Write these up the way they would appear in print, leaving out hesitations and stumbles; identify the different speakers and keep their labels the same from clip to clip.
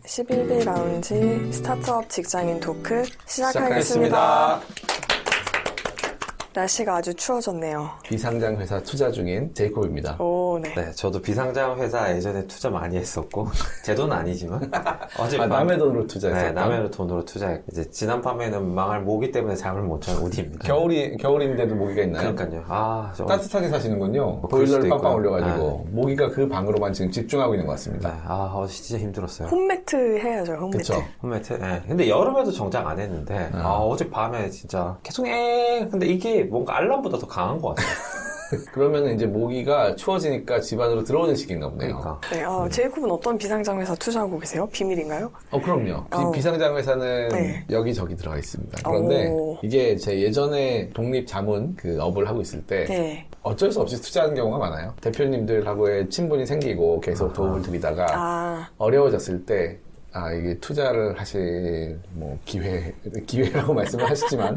Speaker 1: 11비 라운지 스타트업 직장인 토크 시작하겠습니다. 날씨가 아주 추워졌네요.
Speaker 2: 비상장 회사 투자 중인 제이콥입니다.
Speaker 1: 오, 네.
Speaker 3: 네, 저도 비상장 회사 예전에 투자 많이 했었고 제 돈은 아니지만 어젯밤
Speaker 2: 남의 돈으로 투자했어요.
Speaker 3: 네, 남의 돈으로 투자했고 이제 지난 밤에는 망할 모기 때문에 잠을 못 잔 우디입니다.
Speaker 2: 겨울인데도 모기가 있나요?
Speaker 3: 그러니까요.
Speaker 2: 따뜻하게 사시는군요.
Speaker 3: 그럴 수도
Speaker 2: 보일러를 빵빵
Speaker 3: 있고요.
Speaker 2: 올려가지고 모기가 그 방으로만 지금 집중하고 있는 것 같습니다.
Speaker 3: 네, 어제 진짜 힘들었어요.
Speaker 1: 홈매트 해야죠, 홈매트.
Speaker 2: 그쵸?
Speaker 3: 홈매트. 네. 근데 여름에도 정작 안 했는데 어제 밤에 진짜 계속 근데 이게 뭔가 알람보다 더 강한 것 같아요.
Speaker 2: 그러면 이제 모기가 추워지니까 집 안으로 들어오는 시기인가 보네요.
Speaker 3: 그러니까.
Speaker 1: 네, 제이콥은 어떤 비상장 회사 투자하고 계세요? 비밀인가요?
Speaker 2: 그럼요. 비상장 회사는
Speaker 1: 네.
Speaker 2: 여기저기 들어가 있습니다. 그런데 이게 제 예전에 독립 자문 그 업을 하고 있을 때
Speaker 1: 네.
Speaker 2: 어쩔 수 없이 투자하는 경우가 많아요. 대표님들하고의 친분이 생기고 계속 도움을 드리다가 어려워졌을 때 이게 투자를 하실, 기회라고 말씀을 하시지만,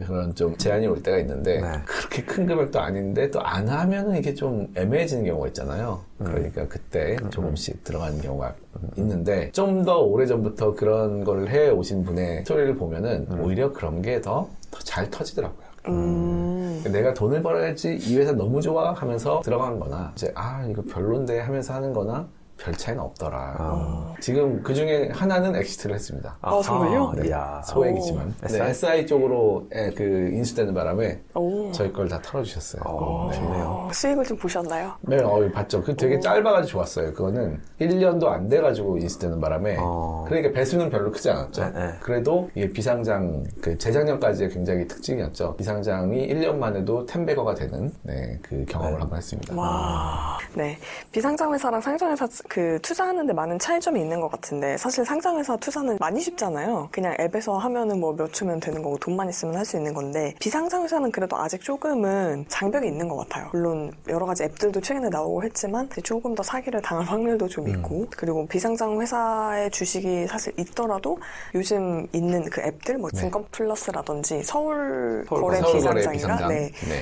Speaker 2: 그런 좀 제한이 올 때가 있는데, 그렇게 큰 금액도 아닌데, 또 안 하면은 이게 좀 애매해지는 경우가 있잖아요. 그러니까 그때 조금씩 들어가는 경우가 있는데, 좀 더 오래전부터 그런 걸 해 오신 분의 스토리를 보면은, 오히려 그런 게 더 잘 터지더라고요. 내가 돈을 벌어야지 이 회사 너무 좋아 하면서 들어간 거나, 이제, 이거 별론데 하면서 하는 거나, 별 차이는 없더라. 지금 그 중에 하나는 엑시트를 했습니다.
Speaker 1: 정말요?
Speaker 2: 네, 소액이지만. SI 쪽으로 그 인수되는 바람에 저희 걸 다 털어주셨어요.
Speaker 3: 좋네요.
Speaker 1: 수익을 좀 보셨나요?
Speaker 2: 네, 봤죠. 그 되게 짧아가지고 좋았어요. 그거는 1년도 안 돼가지고 인수되는 바람에. 그러니까 배수는 별로 크지 않았죠. 그래도 이게 비상장, 재작년까지의 굉장히 특징이었죠. 비상장이 1년 만에도 10배거가 되는 그 경험을 한번 했습니다.
Speaker 1: 와. 네. 비상장 회사랑 상장회사 투자하는데 많은 차이점이 있는 것 같은데, 사실 상장회사 투자는 많이 쉽잖아요. 그냥 앱에서 하면은 몇 초면 되는 거고 돈만 있으면 할 수 있는 건데, 비상장 회사는 그래도 아직 조금은 장벽이 있는 것 같아요. 물론 여러 가지 앱들도 최근에 나오고 했지만 조금 더 사기를 당할 확률도 좀 있고, 그리고 비상장 회사의 주식이 사실 있더라도 요즘 있는 그 앱들 증권 플러스라든지 서울 거래 비상장이라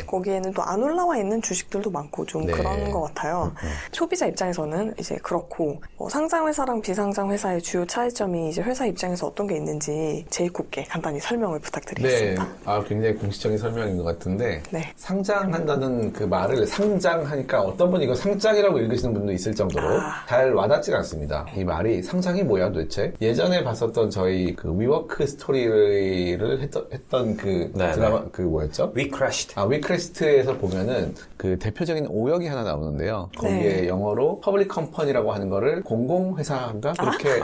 Speaker 1: 거기에는 또 안 올라와 있는 주식들도 많고 좀 그런 것 같아요. 소비자 입장에서는 이제 그렇고, 상장회사랑 비상장회사의 주요 차이점이 이제 회사 입장에서 어떤 게 있는지 제이콥께 간단히 설명을 부탁드리겠습니다.
Speaker 2: 네, 굉장히 공식적인 설명인 것 같은데, 상장한다는 그 말을 상장하니까 어떤 분이 이거 상장이라고 읽으시는 분도 있을 정도로 잘 와닿지가 않습니다. 이 말이 상장이 뭐야 도대체? 예전에 봤었던 저희 그 위워크 스토리를 했던 그 드라마, 그 뭐였죠?
Speaker 3: We Crashed.
Speaker 2: We Crashed에서 보면은 그 대표적인 오역이 하나 나오는데요. 거기에 영어로 퍼블릭 컴퍼니라고 하는 거를 공공회사인가? 그렇게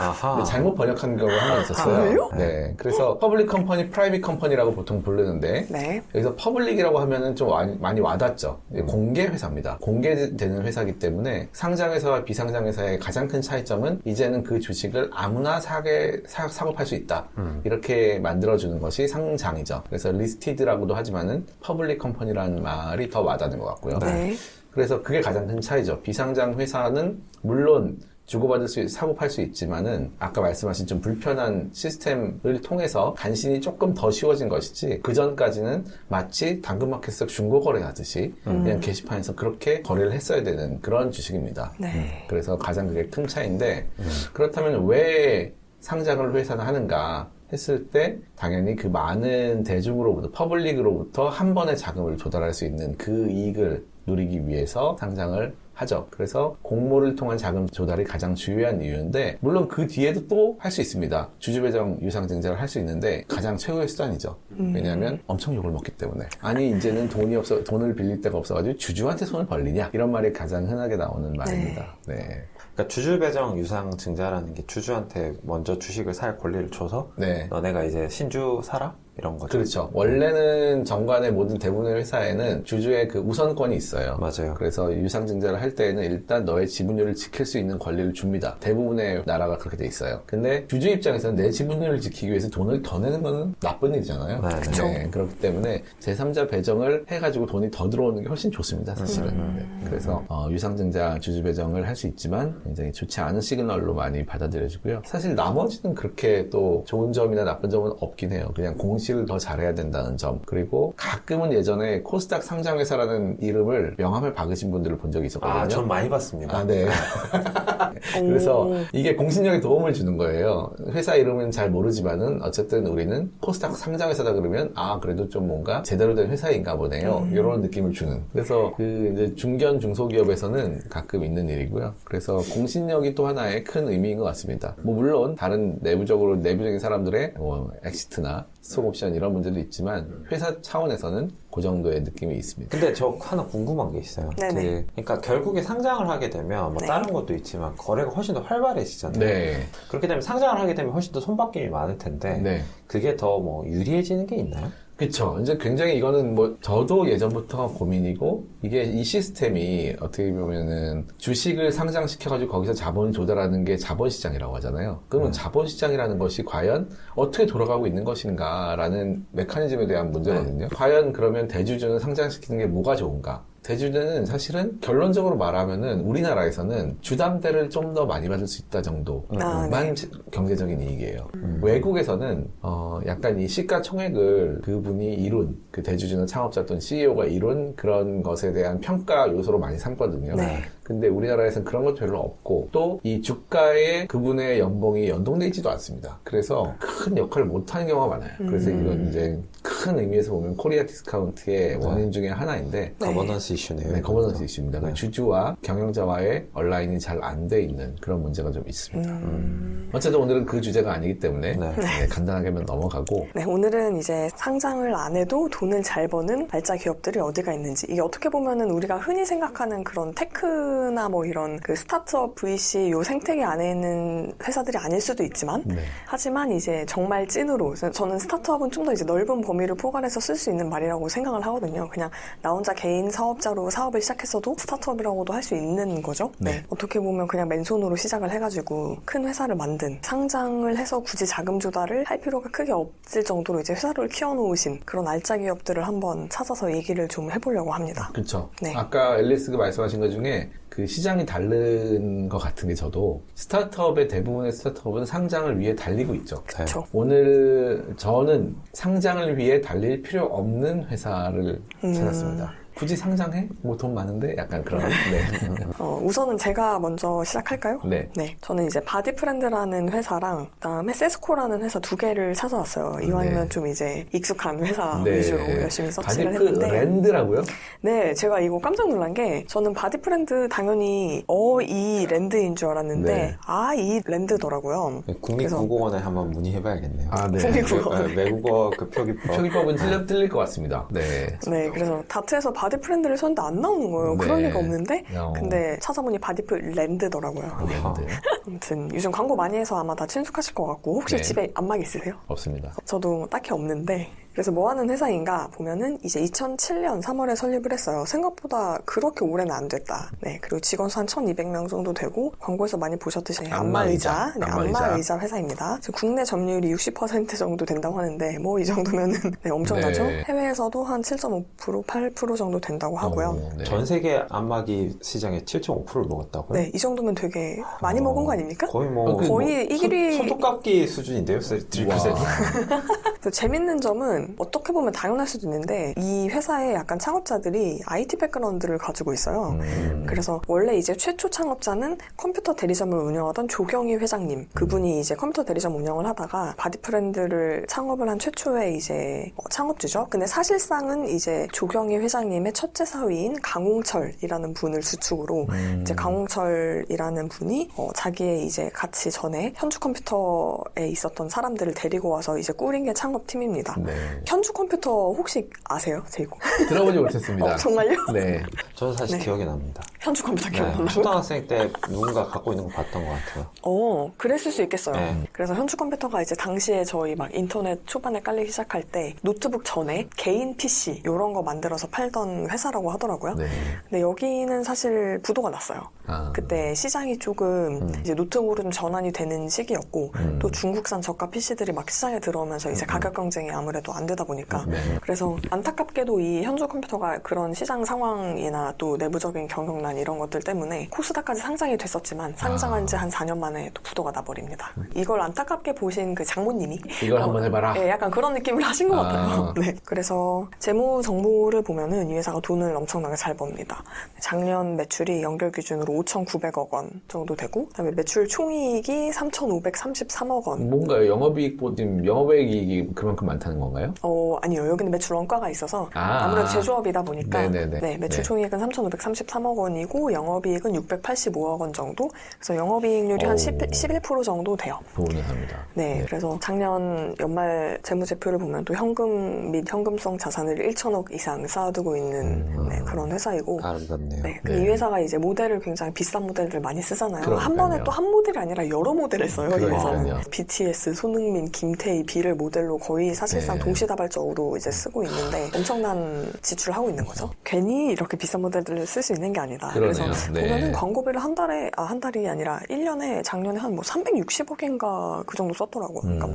Speaker 2: 잘못 번역한 경우가 하나 있었어요. 네. 그래서 퍼블릭 컴퍼니, 프라이빗 컴퍼니라고 보통 부르는데, 여기서 퍼블릭이라고 하면은 좀 많이 와닿죠. 공개 회사입니다. 공개되는 회사이기 때문에 상장회사와 비상장회사의 가장 큰 차이점은 이제는 그 주식을 아무나 사고 팔 수 있다. 이렇게 만들어주는 것이 상장이죠. 그래서 리스티드라고도 하지만은 퍼블릭 컴퍼니라는 말이 더 와닿는 것 같고요. 그래서 그게 가장 큰 차이죠. 비상장 회사는 물론 사고 팔 수 있지만은 아까 말씀하신 좀 불편한 시스템을 통해서 간신히 조금 더 쉬워진 것이지, 그 전까지는 마치 당근마켓에서 중고거래 하듯이 그냥 게시판에서 그렇게 거래를 했어야 되는 그런 주식입니다. 그래서 가장 그게 큰 차이인데, 그렇다면 왜 상장을 회사는 하는가 했을 때 당연히 그 많은 대중으로부터, 퍼블릭으로부터 한 번에 자금을 조달할 수 있는 그 이익을 누리기 위해서 상장을 하죠. 그래서 공모를 통한 자금 조달이 가장 중요한 이유인데, 물론 그 뒤에도 또 할 수 있습니다. 주주배정 유상증자를 할 수 있는데 가장 최고의 수단이죠. 왜냐하면 엄청 욕을 먹기 때문에. 아니 이제는 돈을 빌릴 데가 없어가지고 주주한테 손을 벌리냐, 이런 말이 가장 흔하게 나오는 말입니다.
Speaker 3: 그러니까 주주배정 유상증자라는 게 주주한테 먼저 주식을 살 권리를 줘서 너네가 이제 신주 사라? 이런 거죠.
Speaker 2: 그렇죠. 원래는 정관의 모든 대부분의 회사에는 주주의 그 우선권이 있어요.
Speaker 3: 맞아요.
Speaker 2: 그래서 유상증자를 할 때에는 일단 너의 지분율을 지킬 수 있는 권리를 줍니다. 대부분의 나라가 그렇게 돼 있어요. 근데 주주 입장에서는 내 지분율을 지키기 위해서 돈을 더 내는 거는 나쁜 일이잖아요.
Speaker 1: 그렇죠.
Speaker 2: 그렇기 때문에 제3자 배정을 해가지고 돈이 더 들어오는 게 훨씬 좋습니다, 사실은. 그래서 유상증자 주주 배정을 할 수 있지만 굉장히 좋지 않은 시그널로 많이 받아들여지고요. 사실 나머지는 그렇게 또 좋은 점이나 나쁜 점은 없긴 해요. 그냥 공시를 더 잘해야 된다는 점. 그리고 가끔은 예전에 코스닥 상장회사라는 이름을 명함을 박으신 분들을 본 적이 있었거든요. 있거든요.
Speaker 3: 전 많이 봤습니다.
Speaker 2: 네. 그래서 이게 공신력에 도움을 주는 거예요. 회사 이름은 잘 모르지만은 어쨌든 우리는 코스닥 상장회사다 그러면 그래도 좀 뭔가 제대로 된 회사인가 보네요. 이런 느낌을 주는. 그래서 그 이제 중견 중소기업에서는 가끔 있는 일이고요. 그래서 공신력이 또 하나의 큰 의미인 것 같습니다. 뭐 물론 다른 내부적인 사람들의 뭐 엑시트나 스톡옵션 이런 문제도 있지만 회사 차원에서는 그 정도의 느낌이 있습니다.
Speaker 3: 근데 저 하나 궁금한 게 있어요. 그러니까 결국에 상장을 하게 되면 뭐 다른 것도 있지만 거래가 훨씬 더 활발해지잖아요. 네. 그렇게 되면 상장을 하게 되면 훨씬 더 손바뀜이 많을 텐데 그게 더 뭐 유리해지는 게 있나요?
Speaker 2: 그쵸. 이제 굉장히 이거는 뭐, 저도 예전부터 고민이고, 이게 이 시스템이 어떻게 보면은 주식을 상장시켜가지고 거기서 자본을 조달하는 게 자본시장이라고 하잖아요. 그러면 자본시장이라는 것이 과연 어떻게 돌아가고 있는 것인가라는 메커니즘에 대한 문제거든요. 과연 그러면 대주주는 상장시키는 게 뭐가 좋은가? 대주주는 사실은 결론적으로 말하면은 우리나라에서는 주담대를 좀 더 많이 받을 수 있다 정도만 경제적인 이익이에요. 외국에서는 약간 이 시가총액을 그분이 이룬 그 대주주나 창업자 또는 CEO가 이룬 그런 것에 대한 평가 요소로 많이 삼거든요. 근데 우리나라에서는 그런 것도 별로 없고 또 이 주가에 그분의 연봉이 연동돼 있지도 않습니다. 그래서 큰 역할을 못하는 경우가 많아요. 그래서 이건 이제 큰 의미에서 보면 코리아 디스카운트의 원인 중에 하나인데
Speaker 3: 거버넌스 이슈네요.
Speaker 2: 네, 거버넌스 이슈입니다. 그러니까 주주와 경영자와의 얼라인이 잘 안 돼 있는 그런 문제가 좀 있습니다. 어쨌든 오늘은 그 주제가 아니기 때문에 간단하게만 넘어가고
Speaker 1: 오늘은 이제 상장을 안 해도 돈을 잘 버는 알짜 기업들이 어디가 있는지 이게 어떻게 보면은 우리가 흔히 생각하는 그런 테크나 뭐 이런 그 스타트업 VC 요 생태계 안에 있는 회사들이 아닐 수도 있지만 하지만 이제 정말 찐으로 저는 스타트업은 좀 더 이제 넓은 범위를 포괄해서 쓸 수 있는 말이라고 생각을 하거든요. 그냥 나 혼자 개인 사업자로 사업을 시작했어도 스타트업이라고도 할 수 있는 거죠. 어떻게 보면 그냥 맨손으로 시작을 해가지고 큰 회사를 만든 상장을 해서 굳이 자금 조달을 할 필요가 크게 없을 정도로 이제 회사를 키워놓으신 그런 알짜 기업들을 한번 찾아서 얘기를 좀 해보려고 합니다.
Speaker 2: 그렇죠. 아까 앨리스가 말씀하신 것 중에 그 시장이 다른 것 같은 게 저도 대부분의 스타트업은 상장을 위해 달리고 있죠.
Speaker 1: 그쵸.
Speaker 2: 오늘 저는 상장을 위해 달릴 필요 없는 회사를 찾았습니다. 굳이 상장해? 뭐 돈 많은데? 약간 그런.
Speaker 1: 우선은 제가 먼저 시작할까요?
Speaker 2: 네.
Speaker 1: 저는 이제 바디프렌드라는 회사랑 그다음에 세스코라는 회사 두 개를 찾아왔어요. 이왕이면 좀 이제 익숙한 회사 위주로 열심히 서치를 했는데.
Speaker 2: 바디프렌드라고요?
Speaker 1: 네, 제가 이거 깜짝 놀란 게 저는 바디프렌드 당연히 이 랜드인 줄 알았는데 이 랜드더라고요.
Speaker 3: 국립국어원에 한번 문의해봐야겠네요.
Speaker 1: 국립국어원.
Speaker 3: 외국어 그 표기법.
Speaker 2: 표기법은 틀릴 것 같습니다.
Speaker 1: 그래서 다트에서 바디프렌드를 썼는데 안 나오는 거예요. 그럴 리가 없는데 근데 찾아보니 바디프렌드더라고요. 아무튼 요즘 광고 많이 해서 아마 다 친숙하실 것 같고 혹시 집에 안막 있으세요?
Speaker 2: 없습니다.
Speaker 1: 저도 딱히 없는데 그래서 뭐 하는 회사인가 보면은 이제 2007년 3월에 설립을 했어요. 생각보다 그렇게 오래는 안 됐다. 그리고 직원 수 한 1200명 정도 되고 광고에서 많이 보셨듯이 안마의자 안마의자 회사입니다. 지금 국내 점유율이 60% 정도 된다고 하는데 뭐 이 정도면은 엄청나죠? 해외에서도 한 7.5% 8% 정도 된다고 하고요.
Speaker 3: 전 세계 안마기 시장의 7.5%를 먹었다고요?
Speaker 1: 이 정도면 되게 많이 먹은 거 아닙니까?
Speaker 3: 거의
Speaker 1: 이 길이
Speaker 3: 손톱깎이 수준인데요, 3%.
Speaker 1: 재밌는 점은 어떻게 보면 당연할 수도 있는데 이 회사에 약간 창업자들이 IT 백그라운드를 가지고 있어요. 그래서 원래 이제 최초 창업자는 컴퓨터 대리점을 운영하던 조경희 회장님 그분이 이제 컴퓨터 대리점 운영을 하다가 바디프렌드를 창업을 한 최초의 이제 창업주죠. 근데 사실상은 이제 조경희 회장님의 첫째 사위인 강홍철이라는 분을 주축으로 이제 강홍철이라는 분이 자기의 이제 같이 전에 현주컴퓨터에 있었던 사람들을 데리고 와서 이제 꾸린 게 창업팀입니다. 현주컴퓨터 혹시 아세요? 제이고?
Speaker 2: 들어보지 못했습니다.
Speaker 1: 정말요?
Speaker 3: 저는 사실 기억이 납니다.
Speaker 1: 현주컴퓨터 기억나요?
Speaker 3: 초등학생 때 누군가 갖고 있는 거 봤던 것 같아요.
Speaker 1: 그랬을 수 있겠어요. 그래서 현주컴퓨터가 이제 당시에 저희 막 인터넷 초반에 깔리기 시작할 때 노트북 전에 개인 PC 이런 거 만들어서 팔던 회사라고 하더라고요. 근데 여기는 사실 부도가 났어요. 그때 시장이 조금 이제 노트북으로 좀 전환이 되는 시기였고 또 중국산 저가 PC들이 막 시장에 들어오면서 이제 가격 경쟁이 아무래도 안 되다 보니까 그래서 안타깝게도 이 현주 컴퓨터가 그런 시장 상황이나 또 내부적인 경영난 이런 것들 때문에 코스닥까지 상장이 됐었지만 상장한 지 한 4년 만에 또 부도가 나버립니다. 이걸 안타깝게 보신 그 장모님이
Speaker 2: 이걸 한번 해봐라.
Speaker 1: 네, 약간 그런 느낌을 하신 것 같아요. 네. 그래서 재무 정보를 보면은 이 회사가 돈을 엄청나게 잘 법니다. 작년 매출이 연결 기준으로 5,900억 원 정도 되고 그다음에 매출 총이익이 3,533억 원.
Speaker 2: 뭔가요? 영업이익이 그만큼 많다는 건가요?
Speaker 1: 아니요. 여기는 매출 원가가 있어서 아무래도 제조업이다 보니까 네, 매출 총이익은 3,533억 원이고 영업이익은 685억 원 정도. 그래서 영업이익률이 한 11% 정도 돼요.
Speaker 2: 좋은 회사입니다.
Speaker 1: 네, 그래서 작년 연말 재무제표를 보면 또 현금 및 현금성 자산을 1천억 이상 쌓아두고 있는 네, 그런 회사이고
Speaker 3: 아름답네요.
Speaker 1: 네, 이 회사가 이제 모델을 굉장히 비싼 모델들 많이 쓰잖아요. 한 번에 또 한 모델이 아니라 여러 모델을 써요. 이 회사는 BTS, 손흥민, 김태희, 비를 모델로 거의 사실상 동시다발적으로 이제 쓰고 있는데 엄청난 지출을 하고 있는 거죠. 괜히 이렇게 비싼 모델들을 쓸 수 있는 게 아니다. 그래서 보면은 광고비를 한 달이 아니라 1년에 작년에 한 뭐 360억인가 그 정도 썼더라고요. 그러니까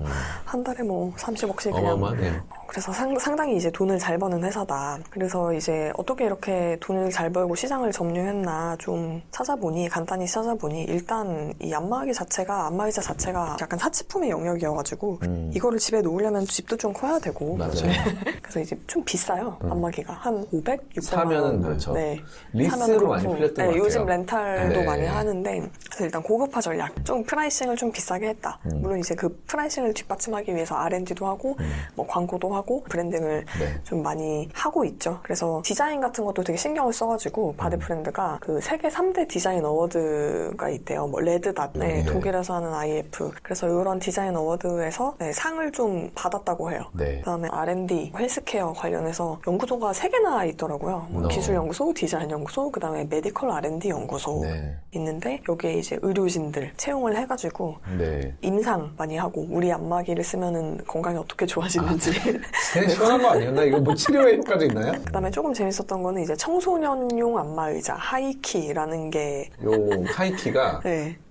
Speaker 1: 한 달에 뭐 30억씩 그냥.
Speaker 2: 어마어마하네요.
Speaker 1: 그래서 상당히 이제 돈을 잘 버는 회사다. 그래서 이제 어떻게 이렇게 돈을 잘 벌고 시장을 점유했나 좀 간단히 찾아보니 일단 이 안마의자 자체가 약간 사치품의 영역이어가지고 이거를 집에 놓으려면 집도 좀 커야 되고.
Speaker 2: 맞아요.
Speaker 1: 그래서 이제 좀 비싸요. 안마기가 한 500, 600만
Speaker 2: 사면은
Speaker 1: 원.
Speaker 2: 그렇죠.
Speaker 1: 네.
Speaker 2: 리스로 많이 풀렸던 것 같아요.
Speaker 1: 요즘 렌탈도 많이 하는데 그래서 일단 고급화 전략, 좀 프라이싱을 좀 비싸게 했다. 물론 이제 그 프라이싱을 뒷받침하기 위해서 R&D도 하고 뭐 광고도 하고 브랜딩을 좀 많이 하고 있죠. 그래서 디자인 같은 것도 되게 신경을 써가지고 바디 브랜드가 그 세계 3대 디자인 어워드가 있대요. 뭐 레드닷, 독일에서 하는 IF. 그래서 이런 디자인 어워드에서 상을 좀 받았다고 해요. 그다음에 R&D, 헬스케어 관련해서 연구소가 3개나 있더라고요. 뭐 기술연구소, 디자인연구소, 그다음에 메디컬 R&D 연구소 있는데 여기에 이제 의료진들 채용을 해가지고 임상 많이 하고 우리 안마기를 쓰면은 건강이 어떻게 좋아지는지
Speaker 2: 그냥 시원한 거 아니었나? 이거 뭐 치료에 효과도 있나요?
Speaker 1: 그다음에 조금 재밌었던 거는 이제 청소년용 안마의자 하이키라는 게
Speaker 2: 요 하이키가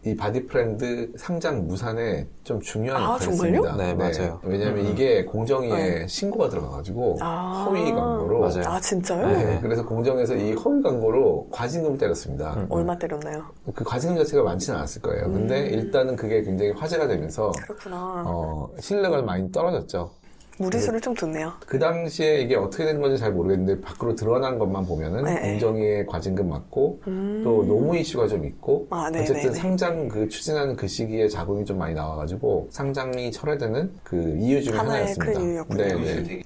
Speaker 2: 이 바디 브랜드 상장 무산에 좀 중요한 역할을 했습니다.
Speaker 3: 네, 맞아요.
Speaker 2: 왜냐하면 이게 공정위에 신고가 들어가가지고 허위 광고로.
Speaker 3: 맞아요.
Speaker 1: 아, 진짜요?
Speaker 2: 네, 그래서 공정에서 이 허위 광고로 과징금을 때렸습니다.
Speaker 1: 얼마 때렸나요?
Speaker 2: 그 과징금 자체가 많지는 않았을 거예요. 근데 일단은 그게 굉장히 화제가 되면서
Speaker 1: 그렇구나.
Speaker 2: 신뢰가 많이 떨어졌죠.
Speaker 1: 무리수를 좀 뒀네요.
Speaker 2: 그 당시에 이게 어떻게 된 건지 잘 모르겠는데 밖으로 드러난 것만 보면은 공정위에 과징금 맞고 또 노무 이슈가 좀 있고 어쨌든 상장 추진하는 그 시기에 자금이 좀 많이 나와가지고 상장이 철회되는 그 이유 중에 하나였습니다.
Speaker 1: 큰 이유였군요.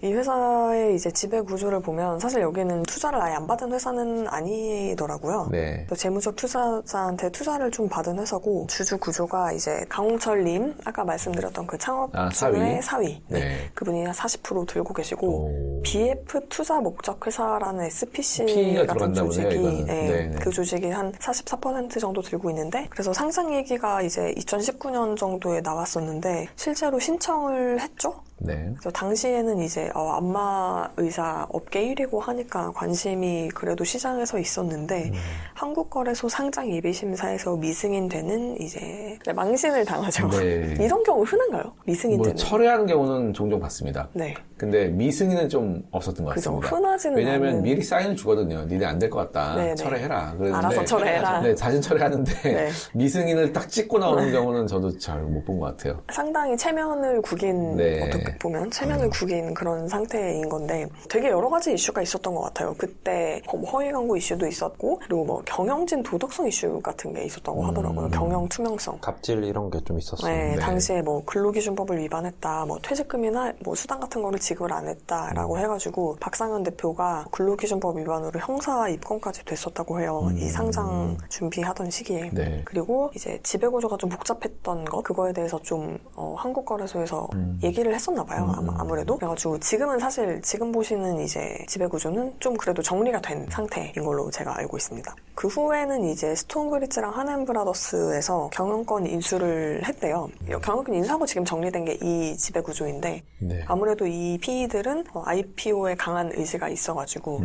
Speaker 1: 이 회사의 이제 지배 구조를 보면 사실 여기는 투자를 아예 안 받은 회사는 아니더라고요. 또 재무적 투자자한테 투자를 좀 받은 회사고 주주 구조가 이제 강홍철님 아까 말씀드렸던 그 창업주의 사위. 그분이 40% 들고 계시고 BF 투자 목적 회사라는 SPC 같은 조직이 그 조직이 한 44% 정도 들고 있는데 그래서 상장 얘기가 이제 2019년 정도에 나왔었는데 실제로 신청을 했죠. 그래서 당시에는 이제 안마 의사 업계 1위고 하니까 관심이 그래도 시장에서 있었는데 한국거래소 상장 예비심사에서 미승인되는 이제 망신을 당하죠. 이런 경우 흔한가요? 미승인되는?
Speaker 2: 철회하는 경우는 종종 봤습니다. 근데 미승인은 좀 없었던 것 같습니다.
Speaker 1: 흔하지는
Speaker 2: 왜냐하면
Speaker 1: 않은...
Speaker 2: 미리 사인을 주거든요. 니네 안 될 것 같다. 철회해라. 그랬는데
Speaker 1: 알아서 철회해라.
Speaker 2: 자진 철회하는데 미승인을 딱 찍고 나오는 경우는 저도 잘 못 본 것 같아요.
Speaker 1: 상당히 체면을 구긴 어떻게 보면 체면을 구긴 그런 상태인 건데 되게 여러 가지 이슈가 있었던 것 같아요. 그때 허위 광고 이슈도 있었고 그리고 뭐 경영진 도덕성 이슈 같은 게 있었다고 하더라고요. 경영 투명성.
Speaker 3: 갑질 이런 게 좀 있었어요.
Speaker 1: 당시에 뭐 근로기준법을 위반했다, 뭐 퇴직금이나 뭐 수당 같은 거를 지급을 안 했다라고 해가지고 박상현 대표가 근로기준법 위반으로 형사 입건까지 됐었다고 해요. 이 상장 준비하던 시기에. 그리고 이제 지배구조가 좀 복잡했던 것 그거에 대해서 좀 한국거래소에서 얘기를 했었나 봐요. 아무래도. 그래가지고 지금은 사실 지금 보시는 이제 지배구조는 좀 그래도 정리가 된 상태인 걸로 제가 알고 있습니다. 그 후에는 이제 스톤브리츠랑 하넨브라더스에서 경영권 인수를 했대요. 경영권 인수하고 지금 정리된 게 이 지배구조인데 아무래도 이 PE들은 IPO에 강한 의지가 있어가지고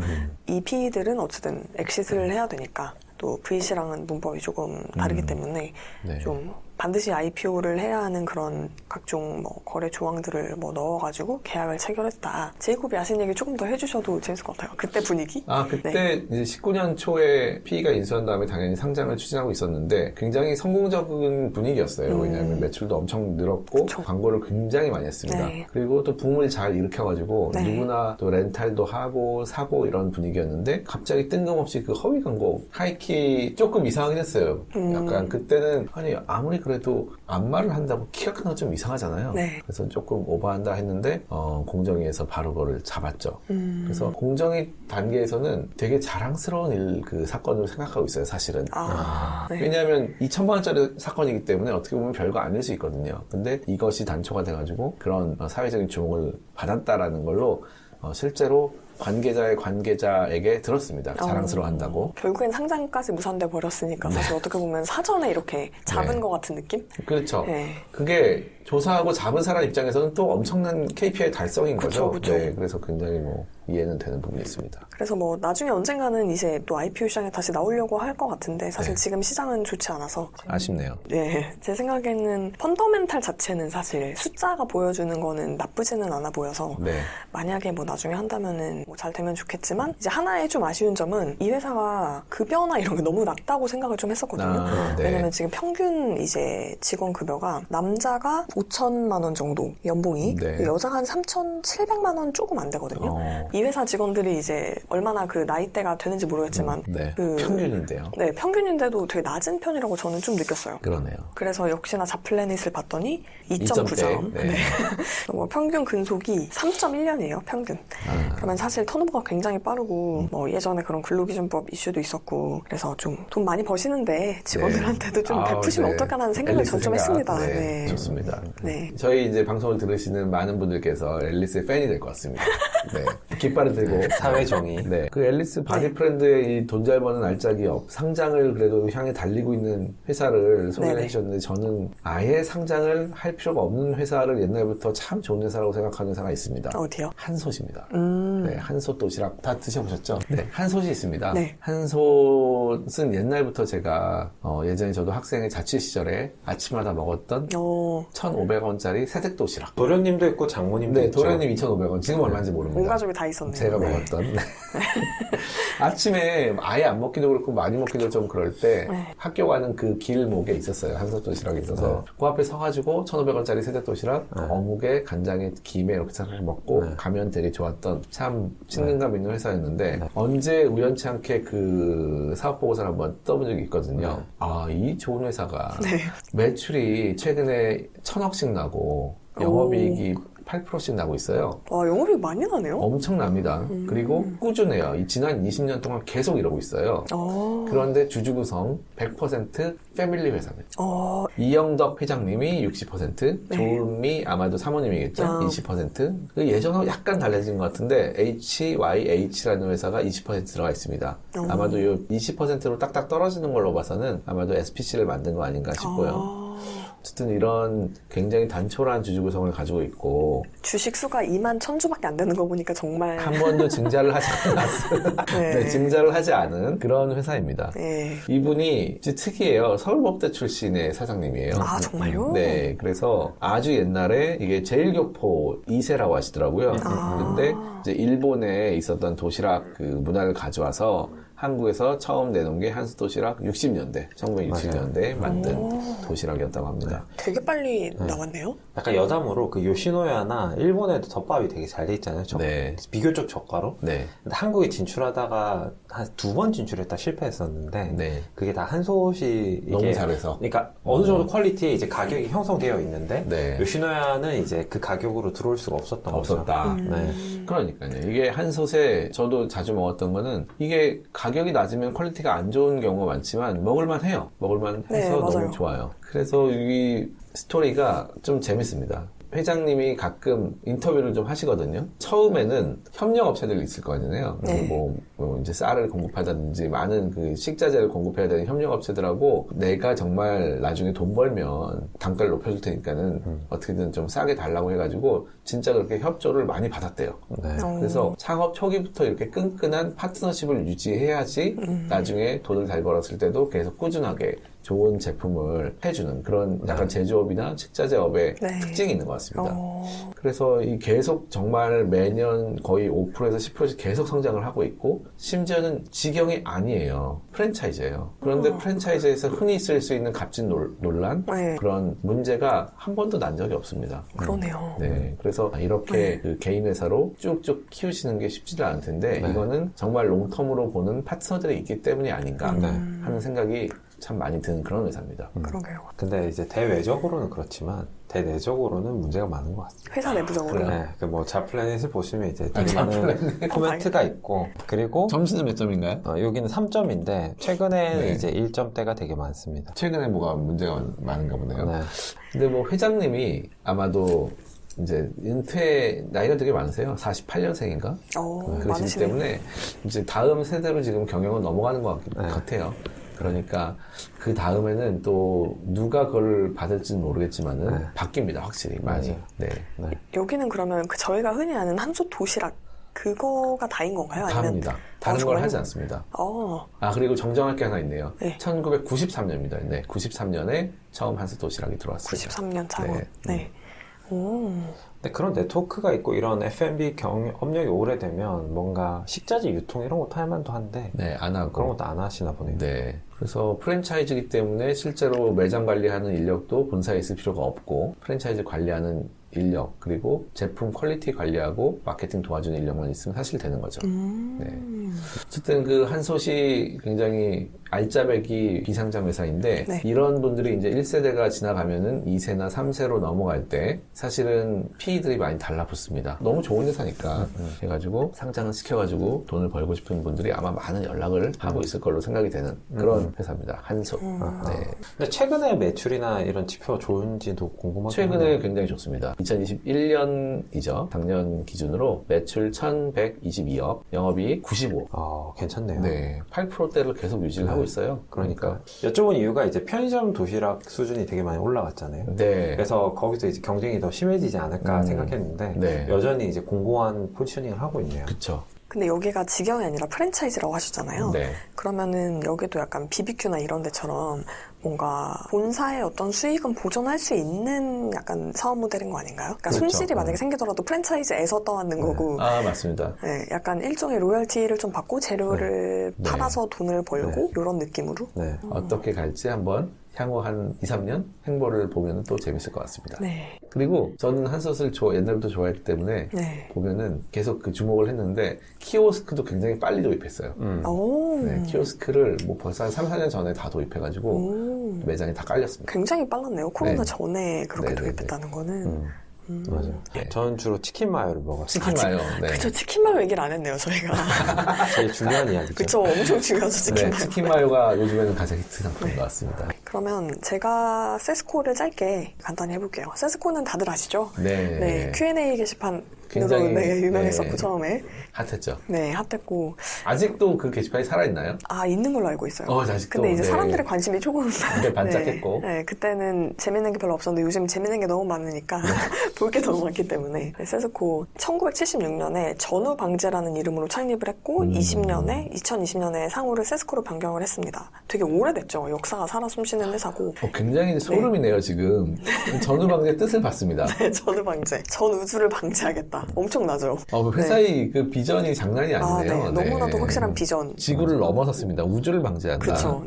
Speaker 1: 이 PE들은 어쨌든 엑시트를 해야 되니까 또 VC랑은 문법이 조금 다르기 때문에
Speaker 2: 네.
Speaker 1: 좀 반드시 IPO를 해야 하는 그런 각종 뭐 거래 조항들을 뭐 넣어가지고 계약을 체결했다. 제이콥이 아신 얘기 조금 더 해주셔도 재밌을 것 같아요. 그때 분위기?
Speaker 2: 그때
Speaker 1: 네.
Speaker 2: 이제 19년 초에 PE가 인수한 다음에 당연히 상장을 추진하고 있었는데 굉장히 성공적인 분위기였어요. 왜냐하면 매출도 엄청 늘었고
Speaker 1: 그쵸.
Speaker 2: 광고를 굉장히 많이 했습니다.
Speaker 1: 네.
Speaker 2: 그리고 또 붐을 잘 일으켜가지고
Speaker 1: 네.
Speaker 2: 누구나 또 렌탈도 하고 사고 이런 분위기였는데 갑자기 뜬금없이 그 허위 광고 하이킥 조금 이상하긴 했어요. 약간 그때는 아니 아무리 그래도 안마를 한다고 키가 큰 건 좀 이상하잖아요.
Speaker 1: 네.
Speaker 2: 그래서 조금 오버한다 했는데 공정위에서 바로 그걸 잡았죠. 그래서 공정위 단계에서는 되게 자랑스러운 그 사건으로 생각하고 있어요, 사실은.
Speaker 1: 네.
Speaker 2: 왜냐하면 2천만 원짜리 사건이기 때문에 어떻게 보면 별거 아닐 수 있거든요. 근데 이것이 단초가 돼가지고 그런 사회적인 주목을 받았다라는 걸로 실제로 관계자의 관계자에게 들었습니다. 자랑스러워한다고.
Speaker 1: 결국엔 상장까지 무산돼 버렸으니까 사실 어떻게 보면 사전에 이렇게 잡은 것 같은 느낌?
Speaker 2: 그렇죠.
Speaker 1: 네.
Speaker 2: 그게 조사하고 잡은 사람 입장에서는 또 엄청난 KPI 달성인 거죠.
Speaker 1: 그쵸.
Speaker 2: 네, 그래서 굉장히 이해는 되는 부분이 있습니다.
Speaker 1: 그래서 나중에 언젠가는 이제 또 IPO 시장에 다시 나오려고 할 것 같은데 사실
Speaker 2: 네.
Speaker 1: 지금 시장은 좋지 않아서
Speaker 2: 아쉽네요.
Speaker 1: 네, 제 생각에는 펀더멘탈 자체는 사실 숫자가 보여주는 거는 나쁘지는 않아 보여서
Speaker 2: 네.
Speaker 1: 만약에 나중에 한다면은 잘 되면 좋겠지만 이제 하나의 좀 아쉬운 점은 이 회사가 급여나 이런 게 너무 낮다고 생각을 좀 했었거든요.
Speaker 2: 네.
Speaker 1: 왜냐면 지금 평균 이제 직원 급여가 남자가 5천만 원 정도 연봉이
Speaker 2: 네.
Speaker 1: 여자가 한 3,700만 원 조금 안 되거든요. 이 회사 직원들이 이제 얼마나 그 나이대가 되는지 모르겠지만
Speaker 2: 네. 평균인데요.
Speaker 1: 네, 평균인데도 되게 낮은 편이라고 저는 좀 느꼈어요.
Speaker 2: 그러네요.
Speaker 1: 그래서 역시나 자플래닛을 봤더니 2.9점.
Speaker 2: 네.
Speaker 1: 평균 근속이 3.1년이에요, 평균. 그러면 사실 턴오버가 굉장히 빠르고, 예전에 그런 근로기준법 이슈도 있었고, 그래서 좀 돈 많이 버시는데 직원들한테도 좀 베푸시면 어떨까라는 생각을 전 좀 했습니다.
Speaker 2: 네. 좋습니다.
Speaker 1: 네.
Speaker 2: 저희 이제 방송을 들으시는 많은 분들께서 앨리스의 팬이 될 것 같습니다. 네. 깃발을 들고.
Speaker 3: 사회정의.
Speaker 2: 네. 그 앨리스 바디프렌드의 이 돈 잘 버는 알짜 기업, 상장을 그래도 향해 달리고 있는 회사를 소개를
Speaker 1: 네네.
Speaker 2: 해주셨는데 저는 아예 상장을 할 필요가 없는 회사를 옛날부터 참 좋은 회사라고 생각하는 회사가 있습니다.
Speaker 1: 어디요?
Speaker 2: 한솥입니다. 네, 한솥 도시락 다 드셔보셨죠? 네, 한솥이 있습니다.
Speaker 1: 네.
Speaker 2: 한솥은 옛날부터 제가 예전에 저도 학생의 자취 시절에 아침마다 먹었던 1,500원짜리 새댁 도시락.
Speaker 3: 도련님도 있고 장모님도
Speaker 2: 네,
Speaker 3: 있죠.
Speaker 2: 도련님 2,500원. 지금 얼마인지 모릅니다.
Speaker 1: 온 가족이 다 있었네요.
Speaker 2: 제가
Speaker 1: 네.
Speaker 2: 먹었던. 아침에 아예 안 먹기도 그렇고 많이 먹기도 좀 그럴 때 학교 가는 그 길목에 있었어요. 한솥 도시락이 있어서 그 앞에 서가지고 1,500원짜리 새댁 도시락 어묵에 간장에 김에 이렇게 잘 먹고 가면 되게 좋았던 참 친근감 있는 회사였는데 언제 우연치 않게 그 사업 보고서를 한번 떠본 적이 있거든요. 이 좋은 회사가 매출이 최근에 1,000억씩 나고 영업이익이 8%씩 나고 있어요.
Speaker 1: 와, 영업이익 많이 나네요?
Speaker 2: 엄청납니다. 그리고 꾸준해요. 지난 20년 동안 계속 이러고 있어요. 그런데 주주 구성 100% 패밀리 회사입니다. 이영덕 회장님이 60%, 조은미 아마도 사모님이겠죠? 20%. 예전하고 약간 달라진 것 같은데 HYH라는 회사가 20% 들어가 있습니다. 아마도 이 20%로 딱딱 떨어지는 걸로 봐서는 아마도 SPC를 만든 거 아닌가 싶고요. 어쨌든 이런 굉장히 단촐한 주주 구성을 가지고 있고
Speaker 1: 주식 수가 2만 1,000주밖에 안 되는 거 보니까 정말
Speaker 2: 한 번도 증자를 하지 않았어요. 네, 증자를 하지 않은 그런 회사입니다.
Speaker 1: 네.
Speaker 2: 이분이 특이해요. 서울법대 출신의 사장님이에요.
Speaker 1: 아, 정말요?
Speaker 2: 네, 그래서 아주 옛날에 이게 제일교포 2세라고 하시더라고요. 근데 이제 일본에 있었던 도시락 그 문화를 가져와서 한국에서 처음 내놓은 게 한솥 도시락 60년대, 1960년대에 만든 도시락이었다고 합니다.
Speaker 1: 되게 빨리 나왔네요.
Speaker 3: 약간 여담으로 그 요시노야나 일본에도 덮밥이 되게 잘 돼 있잖아요. 비교적 저가로.
Speaker 2: 네.
Speaker 3: 근데 한국에 진출하다가 한 2번 진출했다 실패했었는데 그게 다 한솥이
Speaker 2: 너무 잘해서.
Speaker 3: 그러니까 어느 정도 퀄리티에 이제 가격이 형성되어 있는데 요시노야는 이제 그 가격으로 들어올 수가
Speaker 2: 없었다.
Speaker 3: 네.
Speaker 2: 그러니까요. 이게 한솥에 저도 자주 먹었던 거는 이게 가격이 낮으면 퀄리티가 안 좋은 경우가 많지만 먹을만 해요. 먹을만 해서 너무 좋아요. 그래서 이 스토리가 좀 재밌습니다. 회장님이 가끔 인터뷰를 좀 하시거든요. 처음에는 협력업체들이 있을 거 아니에요.
Speaker 1: 네.
Speaker 2: 뭐 이제 쌀을 공급하다든지 많은 그 식자재를 공급해야 되는 협력업체들하고 내가 정말 나중에 돈 벌면 단가를 높여줄 테니까는 어떻게든 좀 싸게 달라고 해가지고 진짜 그렇게 협조를 많이 받았대요.
Speaker 3: 네.
Speaker 2: 그래서 창업 초기부터 이렇게 끈끈한 파트너십을 유지해야지 나중에 돈을 잘 벌었을 때도 계속 꾸준하게 좋은 제품을 해주는 그런 약간 제조업이나 식자재업의
Speaker 1: 네.
Speaker 2: 특징이 있는 것 같습니다. 그래서 이 계속 정말 매년 거의 5%에서 10%씩 계속 성장을 하고 있고 심지어는 직영이 아니에요. 프랜차이즈예요. 그런데 프랜차이즈에서 흔히 있을 수 있는 값진 논란
Speaker 1: 네.
Speaker 2: 그런 문제가 한 번도 난 적이 없습니다.
Speaker 1: 그러네요.
Speaker 2: 네, 그래서 이렇게 그 개인 회사로 쭉쭉 키우시는 게 쉽지는 않을 텐데 이거는 정말 롱텀으로 보는 파트너들이 있기 때문이 아닌가 하는 생각이 참 많이 드는 그런 회사입니다.
Speaker 1: 그러게요.
Speaker 3: 근데 이제 대외적으로는 그렇지만 대내적으로는 문제가 많은 것 같습니다.
Speaker 1: 회사 내부적으로.
Speaker 3: 네, 그 뭐 자플래닛을 보시면 이제 되게 많은 코멘트가 있고 그리고
Speaker 2: 점수는 몇 점인가요?
Speaker 3: 여기는 3점인데 최근에 이제 1점대가 되게 많습니다.
Speaker 2: 최근에 뭐가 문제가 많은가 보네요.
Speaker 3: 네.
Speaker 2: 근데 뭐 회장님이 아마도 이제 은퇴 나이가 되게 많으세요. 48년생인가? 그러시기
Speaker 1: 많으시네요.
Speaker 2: 때문에 이제 다음 세대로 지금 경영은 넘어가는 것 같아요. 그러니까 그 다음에는 또 누가 그걸 받을지는 모르겠지만은 바뀝니다. 확실히 많이. 네.
Speaker 1: 여기는 그러면 그 저희가 흔히 아는 한솥 도시락 그거가 다인 건가요? 아니면
Speaker 2: 다릅니다. 다른 걸 하지 않습니다. 그리고 정정할 게 하나 있네요.
Speaker 1: 네.
Speaker 2: 1993년입니다. 네, 93년에 처음 한솥 도시락이 들어왔습니다.
Speaker 1: 93년 창업. 네.
Speaker 3: 근데 그런 네트워크가 있고 이런 F&B 업력이 오래되면 뭔가 식자재 유통 이런 것도 할 만도 한데
Speaker 2: 안 하고
Speaker 3: 그런 것도 안 하시나 보네요.
Speaker 2: 네. 그래서 프랜차이즈이기 때문에 실제로 매장 관리하는 인력도 본사에 있을 필요가 없고 프랜차이즈 관리하는 인력 그리고 제품 퀄리티 관리하고 마케팅 도와주는 인력만 있으면 사실 되는 거죠. 네. 어쨌든 그 한솥이 굉장히 알짜배기 비상장 회사인데 이런 분들이 이제 1세대가 지나가면은 2세나 3세로 넘어갈 때 사실은 PE들이 많이 달라붙습니다. 너무 좋은 회사니까 해가지고 상장을 시켜가지고 돈을 벌고 싶은 분들이 아마 많은 연락을 하고 있을 걸로 생각이 되는 그런 회사입니다. 한솥. 네.
Speaker 3: 근데 최근에 매출이나 이런 지표가 좋은지도 궁금하긴
Speaker 2: 최근에
Speaker 3: 하네요.
Speaker 2: 굉장히 좋습니다. 2021년이죠. 작년 기준으로 매출 1122억, 영업이익 95.
Speaker 3: 괜찮네요.
Speaker 2: 네. 8%대를 계속 유지를 하고 있어요.
Speaker 3: 그러니까 여쭤본 이유가 이제 편의점 도시락 수준이 되게 많이 올라갔잖아요.
Speaker 2: 네.
Speaker 3: 그래서 거기서 이제 경쟁이 더 심해지지 않을까 생각했는데 여전히 이제 공고한 포지셔닝을 하고 있네요.
Speaker 2: 그렇죠.
Speaker 1: 근데 여기가 직영이 아니라 프랜차이즈라고 하셨잖아요.
Speaker 2: 네.
Speaker 1: 그러면은 여기도 약간 BBQ나 이런 데처럼 뭔가 본사의 어떤 수익은 보존할 수 있는 약간 사업 모델인 거 아닌가요? 그러니까
Speaker 2: 그렇죠.
Speaker 1: 손실이 만약에 생기더라도 프랜차이즈에서 떠안는 거고.
Speaker 2: 맞습니다.
Speaker 1: 네, 약간 일종의 로열티를 좀 받고 재료를 팔아서 돈을 벌고 이런 느낌으로.
Speaker 2: 어떻게 갈지 한번 향후 한 2, 3년 행보를 보면 또 재밌을 것 같습니다.
Speaker 1: 네.
Speaker 2: 그리고 저는 한솥을 옛날부터 좋아했기 때문에 보면은 계속 그 주목을 했는데 키오스크도 굉장히 빨리 도입했어요. 네, 키오스크를 뭐 벌써 한 3, 4년 전에 다 도입해가지고 매장이 다 깔렸습니다.
Speaker 1: 굉장히 빨랐네요. 코로나 전에 그렇게 도입했다는 거는.
Speaker 3: 맞아요. 저는 주로 치킨 마요를 먹었어요.
Speaker 2: 치킨 마요. 네.
Speaker 1: 그쵸, 치킨 마요 얘기를 안 했네요, 저희가.
Speaker 3: 제일 중요한 이야기죠.
Speaker 1: 그쵸, 엄청 중요하죠, 치킨 마요.
Speaker 2: 치킨 마요가 요즘에는 가장 히트 상품인 것 같습니다.
Speaker 1: 그러면 제가 세스코를 짧게 간단히 해볼게요. 세스코는 다들 아시죠?
Speaker 2: 네.
Speaker 1: Q&A 게시판.
Speaker 2: 굉장히
Speaker 1: 유명했었고 처음에
Speaker 2: 핫했죠.
Speaker 1: 네, 핫했고
Speaker 2: 아직도 그 게시판이 살아있나요?
Speaker 1: 있는 걸로 알고 있어요.
Speaker 2: 아직도.
Speaker 1: 근데 이제 사람들의 관심이 조금
Speaker 2: 반짝했고.
Speaker 1: 네, 그때는 재밌는 게 별로 없었는데 요즘 재밌는 게 너무 많으니까 볼 게 너무 많기 때문에 세스코 1976년에 전후방제라는 이름으로 창립을 했고 2020년에 상호를 세스코로 변경을 했습니다. 되게 오래됐죠. 역사가 살아 숨쉬는 회사고.
Speaker 2: 굉장히 소름이네요, 지금. 전후방제 뜻을 봤습니다.
Speaker 1: 네, 전후방제. 전 우주를 방제하겠다. 엄청나죠.
Speaker 2: 그 회사의 그 비전이 장난이 아니네요.
Speaker 1: 너무나도 확실한 비전.
Speaker 2: 지구를 넘어섰습니다. 우주를 방제한다.
Speaker 1: 그렇죠.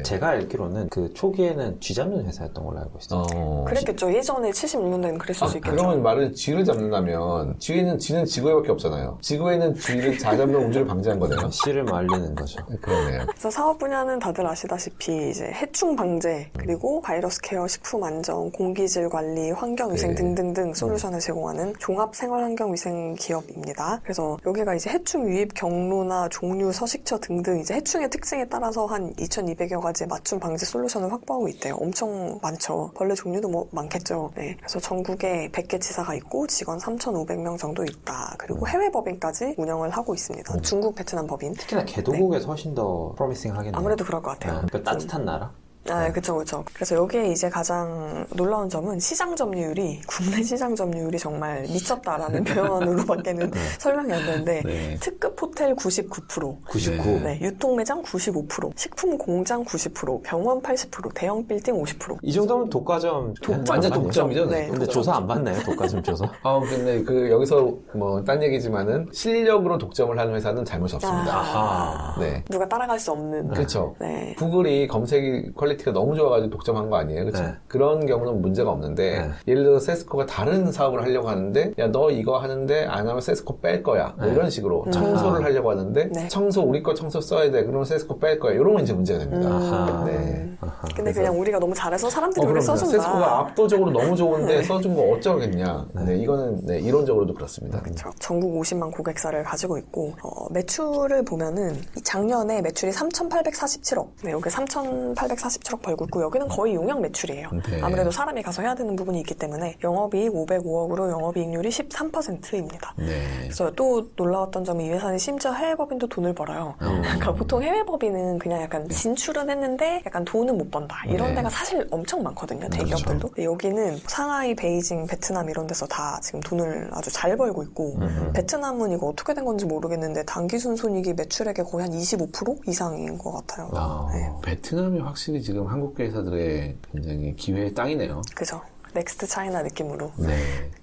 Speaker 3: 제가 알기로는 그 초기에는 쥐 잡는 회사였던 걸로 알고 있어요.
Speaker 1: 그랬겠죠. 예전에 76년대는 그랬을 수 있겠죠.
Speaker 2: 그러면 말을 쥐를 잡는다면 쥐는 지구에밖에 없잖아요. 지구에는 쥐를 잡는 우주를 방제한 거네요.
Speaker 3: 씨를 말리는 거죠.
Speaker 2: 그러네요.
Speaker 1: 그래서 사업 분야는 다들 아시다시피 이제 해충 방제 그리고 바이러스 케어, 식품 안전, 공기질 관리, 환경 위생 등등등 솔루션을 제공하는 종합 생활 환경 환경위생 기업입니다. 그래서 여기가 이제 해충 유입 경로나 종류, 서식처 등등 이제 해충의 특징에 따라서 한 2,200여 가지의 맞춤 방지 솔루션을 확보하고 있대요. 엄청 많죠. 벌레 종류도 뭐 많겠죠. 네. 그래서 전국에 100개 지사가 있고 직원 3,500명 정도 있다. 그리고 해외 법인까지 운영을 하고 있습니다. 중국, 베트남 법인.
Speaker 3: 특히나 개도국에서 훨씬 더 프로미싱 하겠네요.
Speaker 1: 아무래도 그럴 것 같아요.
Speaker 3: 그 따뜻한 나라?
Speaker 1: 아, 그쵸. 그래서 여기에 이제 가장 놀라운 점은 시장 점유율이, 국내 시장 점유율이 정말 미쳤다라는 표현으로밖에는 설명이 안 되는데,
Speaker 2: 네.
Speaker 1: 특급 호텔 99%,
Speaker 3: 99.
Speaker 1: 네, 유통매장 95%, 식품 공장 90%, 병원 80%, 대형 빌딩 50%.
Speaker 3: 이 정도면 독과점.
Speaker 2: 완전 독점이죠.
Speaker 1: 네.
Speaker 3: 근데 조사 안 받나요? 독과점 조사?
Speaker 2: 근데 여기서 뭐 딴 얘기지만은 실력으로 독점을 하는 회사는 잘못이 없습니다.
Speaker 3: 아하.
Speaker 2: 네.
Speaker 1: 누가 따라갈 수 없는.
Speaker 2: 그렇죠.
Speaker 1: 네.
Speaker 2: 구글이 검색이 퀄리티가 너무 좋아가지고 독점한 거 아니에요, 그렇죠?
Speaker 3: 네.
Speaker 2: 그런 경우는 문제가 없는데
Speaker 3: 네.
Speaker 2: 예를 들어서 세스코가 다른 사업을 하려고 하는데 야 너 이거 하는데 안 하면 세스코 뺄 거야, 뭐
Speaker 3: 네.
Speaker 2: 이런 식으로 청소를 하려고 하는데
Speaker 1: 네.
Speaker 2: 청소 우리 거 청소 써야 돼, 그러면 세스코 뺄 거야, 이러면 이제 문제가 됩니다.
Speaker 3: 아하.
Speaker 2: 네.
Speaker 1: 근데 그냥 우리가 너무 잘해서 사람들이 우리를
Speaker 2: 그럼요.
Speaker 1: 써준다.
Speaker 2: 세스코가 압도적으로 너무 좋은데
Speaker 1: 네.
Speaker 2: 써준 거 어쩌겠냐. 네, 이거는 네, 이론적으로도 그렇습니다.
Speaker 1: 그렇죠. 전국 50만 고객사를 가지고 있고 매출을 보면은 작년에 매출이 3,847억. 네, 여기 3,847억 벌고 있고 여기는 거의 용역 매출이에요.
Speaker 2: 네.
Speaker 1: 아무래도 사람이 가서 해야 되는 부분이 있기 때문에 영업이익 505억으로 영업이익률이 13%입니다.
Speaker 2: 네.
Speaker 1: 그래서 또 놀라웠던 점은 이 회사는 심지어 해외 법인도 돈을 벌어요. 그러니까 보통 해외 법인은 그냥 약간 진출은 했는데 약간 돈은 못 번다. 이런
Speaker 2: 네.
Speaker 1: 데가 사실 엄청 많거든요. 대기업들도. 근데 여기는 상하이, 베이징, 베트남 이런 데서 다 지금 돈을 아주 잘 벌고 있고 베트남은 이거 어떻게 된 건지 모르겠는데 당기순손익이 매출액의 거의 한 25% 이상인 것 같아요. 네.
Speaker 2: 베트남이 확실히 지금 한국 회사들의 굉장히 기회의 땅이네요.
Speaker 1: 그죠. 넥스트 차이나 느낌으로.
Speaker 2: 네.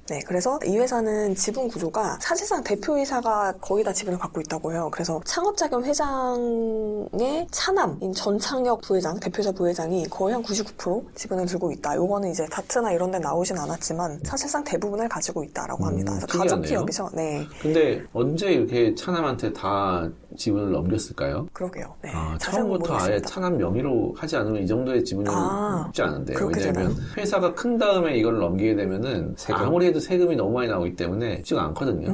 Speaker 1: 네, 그래서 이 회사는 지분 구조가 사실상 대표이사가 거의 다 지분을 갖고 있다고 해요. 그래서 창업자겸 회장의 차남인 전창혁 부회장, 대표이사 부회장이 거의 한 99% 지분을 들고 있다. 요거는 이제 다트나 이런 데 나오진 않았지만 사실상 대부분을 가지고 있다라고 합니다. 그래서 가족 기업이죠. 네.
Speaker 2: 근데 언제 이렇게 차남한테 다 지분을 넘겼을까요?
Speaker 1: 그러게요. 네.
Speaker 2: 처음부터 아예 차남 명의로 하지 않으면 이 정도의 지분은 쉽지 않은데. 왜냐하면 회사가 큰 다음에 이걸 넘기게 되면은 아무리 해도 세금이 너무 많이 나오기 때문에 쉽지가 않거든요.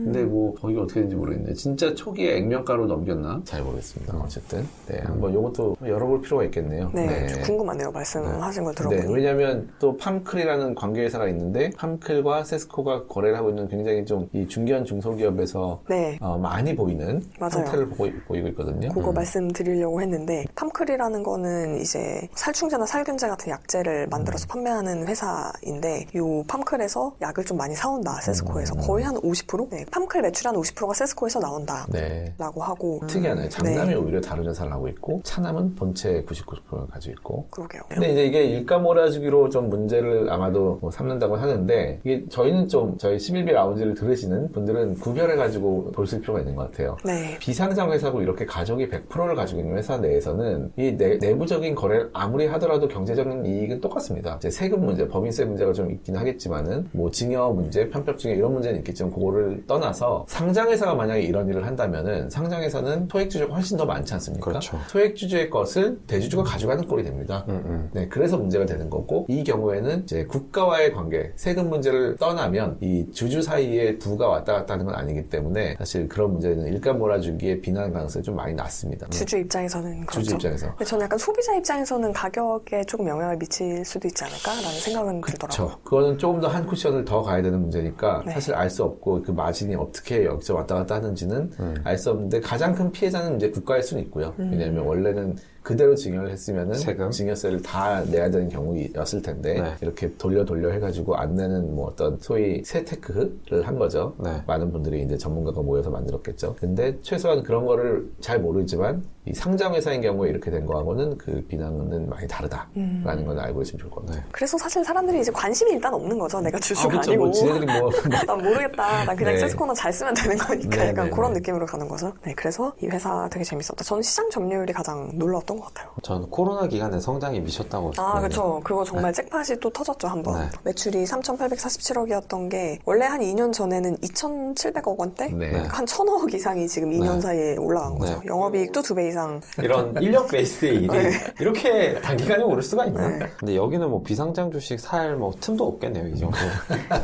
Speaker 2: 근데 뭐 거기가 어떻게 되는지 모르겠네요. 진짜 초기에 액면가로 넘겼나? 잘 모르겠습니다. 어쨌든 네, 한번 이것도 열어볼 필요가 있겠네요.
Speaker 1: 네, 좀 궁금하네요. 말씀하신 걸 들어보니.
Speaker 2: 네, 왜냐하면 또 팜클이라는 관계회사가 있는데 팜클과 세스코가 거래를 하고 있는 굉장히 좀 이 중견 중소기업에서
Speaker 1: 네.
Speaker 2: 많이 보이는
Speaker 1: 맞아요.
Speaker 2: 형태를 보이고 있거든요.
Speaker 1: 그거 말씀드리려고 했는데 팜클이라는 거는 이제 살충제나 살균제 같은 약제를 만들어서 판매하는 회사인데 이 팜클에서 약을 좀 많이 사온다. 세스코에서 거의 한 50%? 네, 팜클 매출의 한 50%가 세스코에서 나온다.
Speaker 2: 네.
Speaker 1: 라고 하고
Speaker 2: 특이하네요. 장남이
Speaker 1: 네.
Speaker 2: 오히려 다른 회사를 하고 있고 차남은 본체 99%를 가지고 있고.
Speaker 1: 그러게요.
Speaker 2: 근데 이제 이게 일가 몰아주기로 좀 문제를 아마도 뭐 삼는다고 하는데 이게 저희는 좀 저희 11비 라운지를 들으시는 분들은 구별해가지고 보실 필요가 있는 것 같아요.
Speaker 1: 네.
Speaker 2: 비상장 회사고 이렇게 가족이 100%를 가지고 있는 회사 내에서는 이 내부적인 거래를 아무리 하더라도 경제적인 이익은 똑같습니다. 이제 세금 문제, 법인세 문제가 좀 있긴 하겠지만은 뭐 증여 문제, 편법증여 이런 문제는 있겠지만 그거를 떠나서 상장회사가 만약에 이런 일을 한다면은 상장회사는 소액주주가 훨씬 더 많지 않습니까?
Speaker 3: 그렇죠.
Speaker 2: 소액주주의 것을 대주주가 가져가는 꼴이 됩니다. 네, 그래서 문제가 되는 거고 이 경우에는 이제 국가와의 관계, 세금 문제를 떠나면 이 주주 사이에 부가 왔다 갔다 하는 건 아니기 때문에 사실 그런 문제는 일감 몰아주기에 비난 가능성이 좀 많이 낮습니다.
Speaker 1: 주주 입장에서는 그렇죠.
Speaker 2: 주주 입장에서.
Speaker 1: 근데 저는 약간 소비자 입장에서는 가격에 조금 영향을 미칠 수도 있지 않을까라는 생각은 들더라고요.
Speaker 2: 그렇죠. 그거는 조금 더 한 쿠션을 더 가야 되는 문제니까
Speaker 1: 네.
Speaker 2: 사실 알 수 없고 그 마진이 어떻게 여기서 왔다 갔다 하는지는 알 수 없는데 가장 큰 피해자는 이제 국가일 수는 있고요. 왜냐하면 원래는 그대로 증여를 했으면은
Speaker 3: 세금?
Speaker 2: 증여세를 다 내야 되는 경우였을 텐데
Speaker 3: 네.
Speaker 2: 이렇게 돌려 해가지고 안 내는 뭐 어떤 소위 세테크를 한 거죠.
Speaker 3: 네.
Speaker 2: 많은 분들이 이제 전문가가 모여서 만들었겠죠. 근데 최소한 그런 거를 잘 모르지만 이 상장 회사인 경우에 이렇게 된 거하고는 그 비난은 많이 다르다라는 걸 알고 있으면 좋을 것 같아요.
Speaker 1: 그래서 사실 사람들이 이제 관심이 일단 없는 거죠. 내가 주주가
Speaker 2: 그렇죠.
Speaker 1: 아니고.
Speaker 2: 뭐 지네들이 뭐
Speaker 1: 난 모르겠다. 난 그냥
Speaker 2: 네.
Speaker 1: 세스코나 잘 쓰면 되는 거니까
Speaker 2: 네,
Speaker 1: 약간
Speaker 2: 네,
Speaker 1: 그런
Speaker 2: 네.
Speaker 1: 느낌으로 가는 거죠. 네, 그래서 이 회사 되게 재밌었다. 저는 시장 점유율이 가장 놀라웠던 것 같아요.
Speaker 3: 저는 코로나 기간에 성장이 미쳤다고
Speaker 1: 아,
Speaker 3: 생각해요.
Speaker 1: 그렇죠. 그거 정말 잭팟이 또 터졌죠, 한번.
Speaker 3: 네.
Speaker 1: 매출이 3,847억이었던 게 원래 한 2년 전에는 2,700억 원대?
Speaker 2: 네.
Speaker 1: 한 1,000억 이상이 지금 2년
Speaker 3: 네.
Speaker 1: 사이에 올라간 거죠.
Speaker 3: 네.
Speaker 1: 영업이익도 2배 이상 이상.
Speaker 3: 이런 인력 베이스의 일이
Speaker 1: 네.
Speaker 3: 이렇게 단기간에 오를 수가 있나?
Speaker 1: 네.
Speaker 3: 근데 여기는 뭐 비상장 주식 살 뭐 틈도 없겠네요, 이 정도.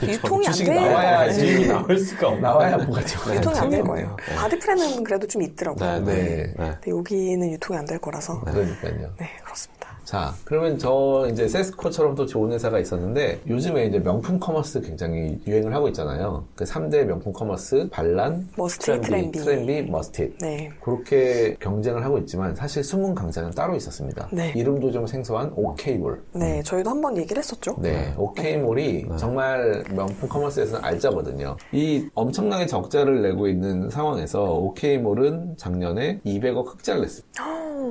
Speaker 1: 유통이 안
Speaker 2: 주식이
Speaker 1: 돼.
Speaker 2: 나와야
Speaker 3: 주식이 나올 수가 없나?
Speaker 2: 나와야 뭐가죠.
Speaker 1: 유통이 안 될
Speaker 3: 틈이
Speaker 1: 거예요.
Speaker 3: 없네요.
Speaker 1: 바디프렌은 그래도 좀 있더라고요.
Speaker 2: 네.
Speaker 1: 근데 여기는 유통이 안 될 거라서.
Speaker 2: 그러니까요.
Speaker 1: 네, 그렇습니다.
Speaker 2: 자, 그러면 저 이제 세스코처럼 또 좋은 회사가 있었는데 요즘에 이제 명품 커머스 굉장히 유행을 하고 있잖아요. 그 3대 명품 커머스 반란,
Speaker 1: 머스티,
Speaker 2: 트렌비, 머스티.
Speaker 1: 네.
Speaker 2: 그렇게 경쟁을 하고 있지만 사실 숨은 강자는 따로 있었습니다.
Speaker 1: 네.
Speaker 2: 이름도 좀 생소한 오케이몰.
Speaker 1: 네, 저희도 한번 얘기를 했었죠.
Speaker 2: 네, 오케이몰이 정말 명품 커머스에서는 알짜거든요. 이 엄청나게 적자를 내고 있는 상황에서 오케이몰은 작년에 200억 흑자를 냈습니다.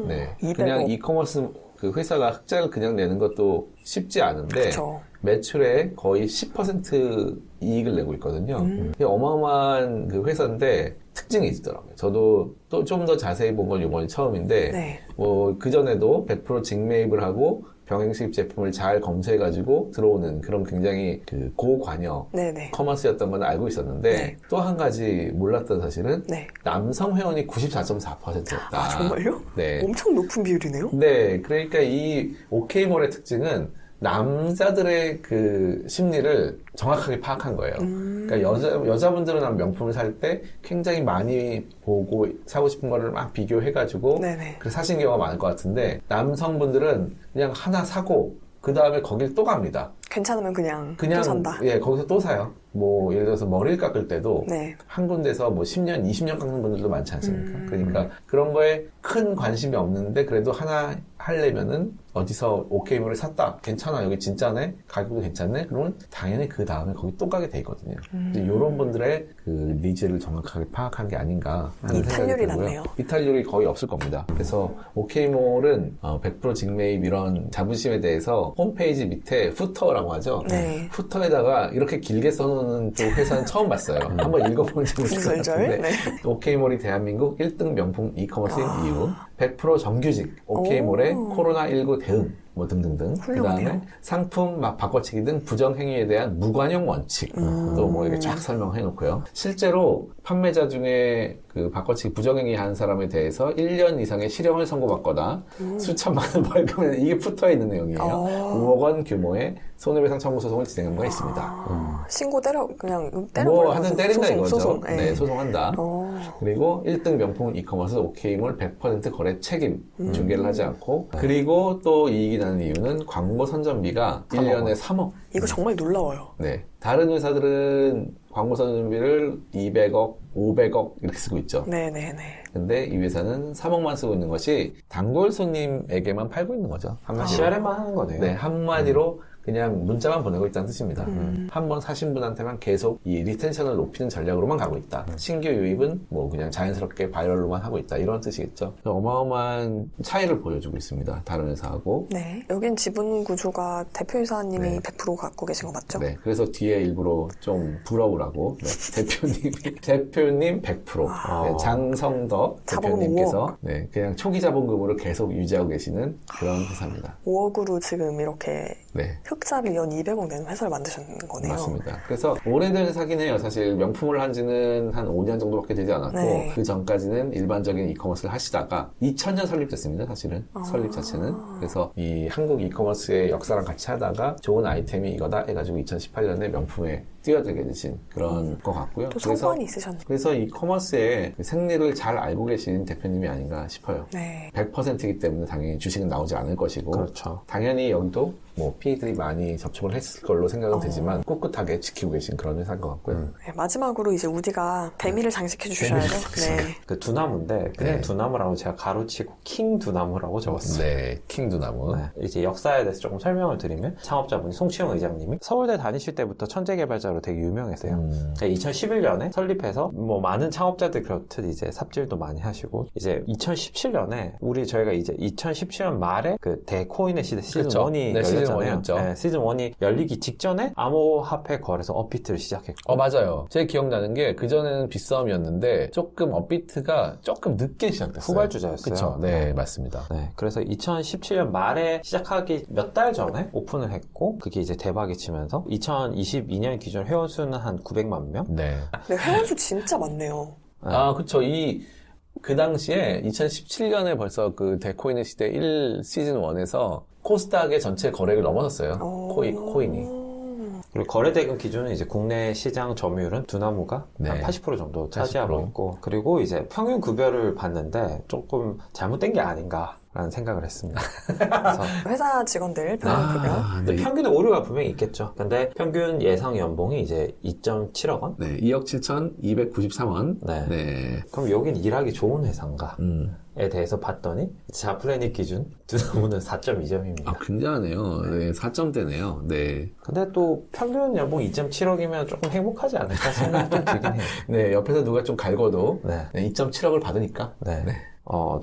Speaker 2: 네,
Speaker 1: 200억.
Speaker 2: 그냥 이커머스 그 회사가 흑자를 그냥 내는 것도 쉽지 않은데
Speaker 1: 그쵸.
Speaker 2: 매출의 거의 10% 이익을 내고 있거든요. 이게 어마어마한 그 회사인데 특징이 있더라고요. 저도 또 좀 더 자세히 본 건 이번이 처음인데
Speaker 1: 네.
Speaker 2: 뭐 그전에도 100% 직매입을 하고 병행수입 제품을 잘 검토해가지고 들어오는 그런 굉장히 그 고관여
Speaker 1: 네네.
Speaker 2: 커머스였던 건 알고 있었는데
Speaker 1: 네.
Speaker 2: 또 한 가지 몰랐던 사실은
Speaker 1: 네.
Speaker 2: 남성 회원이 94.4%였다.
Speaker 1: 아, 정말요?
Speaker 2: 네.
Speaker 1: 엄청 높은 비율이네요?
Speaker 2: 네, 그러니까 이 오케이몰의 특징은 남자들의 그 심리를 정확하게 파악한 거예요. 그러니까 여자분들은 한 명품을 살 때 굉장히 많이 보고 사고 싶은 거를 막 비교해가지고
Speaker 1: 네네.
Speaker 2: 그래서 사신 경우가 많을 것 같은데 남성분들은 그냥 하나 사고 그 다음에 거길 또 갑니다.
Speaker 1: 괜찮으면 그냥 또 산다.
Speaker 2: 예, 거기서 또 사요. 뭐 예를 들어서 머리를 깎을 때도
Speaker 1: 네.
Speaker 2: 한 군데서 뭐 10년, 20년 깎는 분들도 많지 않습니까? 그러니까 그런 거에 큰 관심이 없는데 그래도 하나 하려면은 어디서 오케이몰을 샀다. 괜찮아. 여기 진짜네. 가격도 괜찮네. 그러면 당연히 그 다음에 거기 또 가게 돼 있거든요. 이런 분들의 그 니즈를 정확하게 파악한 게 아닌가 하는 생각이
Speaker 1: 이탈률이
Speaker 2: 들고요.
Speaker 1: 낮네요.
Speaker 2: 이탈률이 거의 없을 겁니다. 그래서 오케이몰은 100% 직매입 이런 자부심에 대해서 홈페이지 밑에 푸터라고 하죠.
Speaker 1: 네.
Speaker 2: 푸터에다가 이렇게 길게 써놓는 또 회사는 처음 봤어요. 한번 읽어보면 재밌을 것
Speaker 1: 구슬절?
Speaker 2: 같은데
Speaker 1: 네.
Speaker 2: 오케이몰이 대한민국 1등 명품 이커머스인 이유 100% 정규직 오케이몰의 코로나19 대응 뭐 등등등. 그
Speaker 1: 훌륭하네요.
Speaker 2: 다음에 상품 막 바꿔치기 등 부정행위에 대한 무관용 원칙. 또 뭐 이렇게 쫙 설명해 놓고요. 실제로 판매자 중에 그 바꿔치기 부정행위 한 사람에 대해서 1년 이상의 실형을 선고받거나 수천만 원 벌금을 이게 붙어 있는 내용이에요. 5억 원 규모의 손해배상 청구 소송을 진행한 바가 있습니다.
Speaker 1: 신고 그냥 때려버려.
Speaker 2: 뭐 하여튼 때린다
Speaker 1: 소송,
Speaker 2: 이거죠.
Speaker 1: 소송.
Speaker 2: 네, 소송한다.
Speaker 1: 어.
Speaker 2: 그리고 1등 명품 이커머스 오케이몰 100% 거래 책임 중개를 하지 않고 그리고 또 이익이 나는 이유는 광고 선전비가 1년에 3억.
Speaker 1: 이거 정말 놀라워요.
Speaker 2: 네. 다른 회사들은 광고 선전비를 200억, 500억 이렇게 쓰고 있죠.
Speaker 1: 네네네.
Speaker 2: 근데 이 회사는 3억만 쓰고 있는 것이 단골 손님에게만 팔고 있는 거죠. 한마디로.
Speaker 3: CRM만 하는 거네요.
Speaker 2: 네, 한마디로 그냥 문자만 보내고 있다는 뜻입니다. 한 번 사신 분한테만 계속 이 리텐션을 높이는 전략으로만 가고 있다. 신규 유입은 뭐 그냥 자연스럽게 바이럴로만 하고 있다. 이런 뜻이겠죠. 어마어마한 차이를 보여주고 있습니다. 다른 회사하고.
Speaker 1: 네. 여긴 지분 구조가 대표이사님이
Speaker 2: 네.
Speaker 1: 100% 갖고 계신 거 맞죠?
Speaker 2: 네, 그래서 뒤에 일부러 좀 부러우라고 대표님 100%, 네, 장성덕
Speaker 1: 자본금
Speaker 2: 대표님께서 네, 그냥 초기 자본금으로 계속 유지하고 계시는 그런 회사입니다.
Speaker 1: 5억으로 지금 이렇게
Speaker 2: 네.
Speaker 1: 흑자를 연 200억 내는 회사를 만드셨는 거네요.
Speaker 2: 맞습니다. 그래서 오래된 회사긴 해요. 사실 명품을 한 지는 한 5년 정도밖에 되지 않았고
Speaker 1: 네.
Speaker 2: 그 전까지는 일반적인 이커머스를 하시다가 2000년 설립됐습니다. 사실은 설립 자체는. 그래서 이 한국 이커머스의 역사랑 같이 하다가 좋은 아이템이 이거다 해가지고 2018년에 명품에 뛰어들게 되신 그런 것 같고요.
Speaker 1: 또 성관이 있으셨네요.
Speaker 2: 그래서 이 커머스의 생리를 잘 알고 계신 대표님이 아닌가 싶어요.
Speaker 1: 네.
Speaker 2: 100%이기 때문에 당연히 주식은 나오지 않을 것이고
Speaker 3: 그렇죠.
Speaker 2: 당연히 여기도 뭐 PE들이 많이 접촉을 했을 걸로 생각은 되지만 꿋꿋하게 지키고 계신 그런 회사인 것 같고요.
Speaker 1: 네, 마지막으로 이제 우디가 배미를 장식해 주셔야죠. 네.
Speaker 3: 그 두나무인데 그냥
Speaker 2: 네.
Speaker 3: 두나무라고 제가 가로치고 킹 두나무라고 적었어요.
Speaker 2: 네, 킹두나무.
Speaker 3: 네, 이제 역사에 대해서 조금 설명을 드리면 창업자분이 송치영 의장님이 서울대 다니실 때부터 천재개발자로 되게 유명했어요. 2011년에 설립해서 뭐 많은 창업자들 그렇듯 이제 삽질도 많이 하시고 이제 2017년에 저희가 이제 2017년 말에 그 대코인의 시대 시즌
Speaker 2: 그렇죠.
Speaker 3: 1이
Speaker 2: 네, 시즌
Speaker 3: 열렸잖아요.
Speaker 2: 1이었죠.
Speaker 3: 네, 시즌 1이 열리기 직전에 암호화폐 거래소 업비트를 시작했고
Speaker 2: 맞아요. 제 기억나는 게 그전에는 빗싸움이었는데 조금 업비트가 조금 늦게 시작됐어요.
Speaker 3: 후발주자였어요.
Speaker 2: 그렇죠. 네, 맞습니다.
Speaker 3: 네, 그래서 2017년 말에 시작하기 몇 달 전에 오픈을 했고 그게 이제 대박이 치면서 2022년 기준 회원 수는 한 900만 명.
Speaker 2: 네.
Speaker 1: 근데 회원수 진짜 많네요.
Speaker 2: 그쵸. 이 그 당시에 2017년에 벌써 그 데코인의 시대 1 시즌 1에서 코스닥의 전체 거래를 넘어섰어요. 코인이.
Speaker 3: 그리고 거래대금 기준은 이제 국내 시장 점유율은 두나무가 한 80% 정도 차지하고 80%. 있고, 그리고 이제 평균 급여를 봤는데 조금 잘못된 게 아닌가라는 생각을 했습니다. 그래서
Speaker 1: 회사 직원들 평균 급여.
Speaker 3: 네. 평균에 오류가 분명히 있겠죠. 근데 평균 예상 연봉이 이제 2.7억 원?
Speaker 2: 네, 2억 7,293원.
Speaker 3: 네. 네. 그럼 여긴 일하기 좋은 회사인가? 에 대해서 봤더니 자플래닛 기준 두나무는 4.2점입니다.
Speaker 2: 아, 굉장하네요. 네, 4점대네요. 네.
Speaker 3: 근데 또 평균 연봉 2.7억이면 조금 행복하지 않을까 생각이 좀 들긴 해요.
Speaker 2: 네, 옆에서 누가 좀 갈궈도 네. 2.7억을 받으니까.
Speaker 3: 네. 네.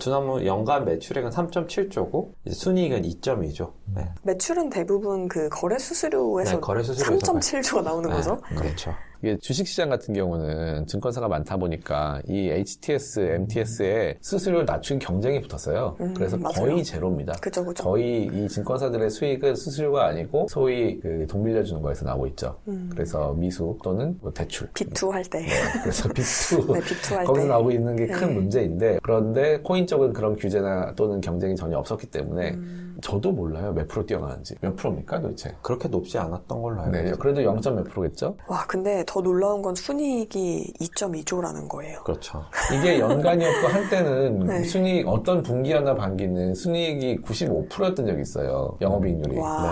Speaker 3: 두나무 연간 매출액은 3.7조고 순이익은 2.2조. 네.
Speaker 1: 매출은 대부분 그 거래 수수료에서
Speaker 3: 네, 거래 수수료에서
Speaker 1: 3.7조가 나오는 거죠?
Speaker 3: 그렇죠.
Speaker 2: 이게 주식시장 같은 경우는 증권사가 많다 보니까 이 HTS, MTS에 수수료를 낮춘 경쟁이 붙었어요. 그래서
Speaker 1: 맞아요.
Speaker 2: 거의 제로입니다.
Speaker 1: 그죠.
Speaker 2: 거의 이 증권사들의 수익은 수수료가 아니고 소위 그 돈 빌려주는 거에서 나오고 있죠. 그래서 미수 또는 뭐 대출.
Speaker 1: B2 할 때.
Speaker 2: 네, 그래서 B2.
Speaker 1: 네, B2 할
Speaker 2: 거기서
Speaker 1: 때.
Speaker 2: 나오고 있는 게 큰 문제인데, 그런데 코인 쪽은 그런 규제나 또는 경쟁이 전혀 없었기 때문에 저도 몰라요. 몇 프로 뛰어나는지. 몇 프로입니까 도대체?
Speaker 3: 그렇게 높지 않았던 걸로 알고 있어요.
Speaker 2: 네, 그래도 0. 몇 프로겠죠?
Speaker 1: 와, 근데 더 놀라운 건 순이익이 2.2조라는 거예요.
Speaker 3: 그렇죠.
Speaker 2: 이게 연간이었고 한때는
Speaker 1: 네.
Speaker 2: 순이익 어떤 분기였나 반기는 순이익이 95%였던 적이 있어요. 영업이익률이.
Speaker 1: 와.
Speaker 2: 네.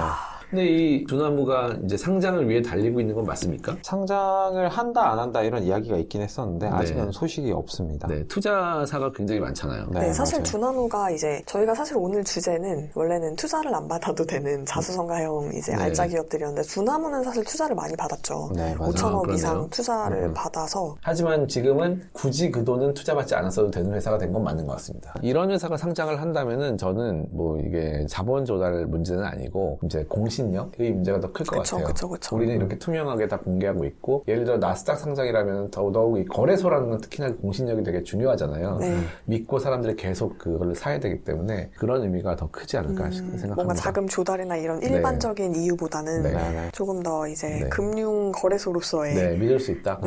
Speaker 2: 근데 이 두나무가 이제 상장을 위해 달리고 있는 건 맞습니까?
Speaker 3: 상장을 한다 안 한다 이런 이야기가 있긴 했었는데 아직은 소식이 없습니다.
Speaker 2: 네, 투자사가 굉장히 많잖아요.
Speaker 1: 네, 사실
Speaker 3: 맞아요.
Speaker 1: 두나무가 이제 저희가 사실 오늘 주제는 원래는 투자를 안 받아도 되는 자수성가형 이제 알짜 기업들이었는데 두나무는 사실 투자를 많이 받았죠.
Speaker 3: 네, 맞아요.
Speaker 1: 5천억 이상
Speaker 2: 그러네요.
Speaker 1: 투자를 받아서.
Speaker 2: 하지만 지금은 굳이 그 돈은 투자받지 않았어도 되는 회사가 된 건 맞는 것 같습니다. 이런 회사가 상장을 한다면은 저는 뭐 이게 자본 조달 문제는 아니고 이제 공신력의 문제가 더 클 것 같아요.
Speaker 1: 그쵸.
Speaker 2: 우리는 이렇게 투명하게 다 공개하고 있고, 예를 들어 나스닥 상장이라면 더더욱 이 거래소라는 건 특히나 공신력이 되게 중요하잖아요.
Speaker 1: 네.
Speaker 2: 믿고 사람들이 계속 그걸 사야 되기 때문에 그런 의미가 더 크지 않을까 생각합니다.
Speaker 1: 뭔가 자금 조달이나 이런 일반적인 이유보다는 조금 더 이제 금융 거래소로서의
Speaker 2: 믿을 수 있다.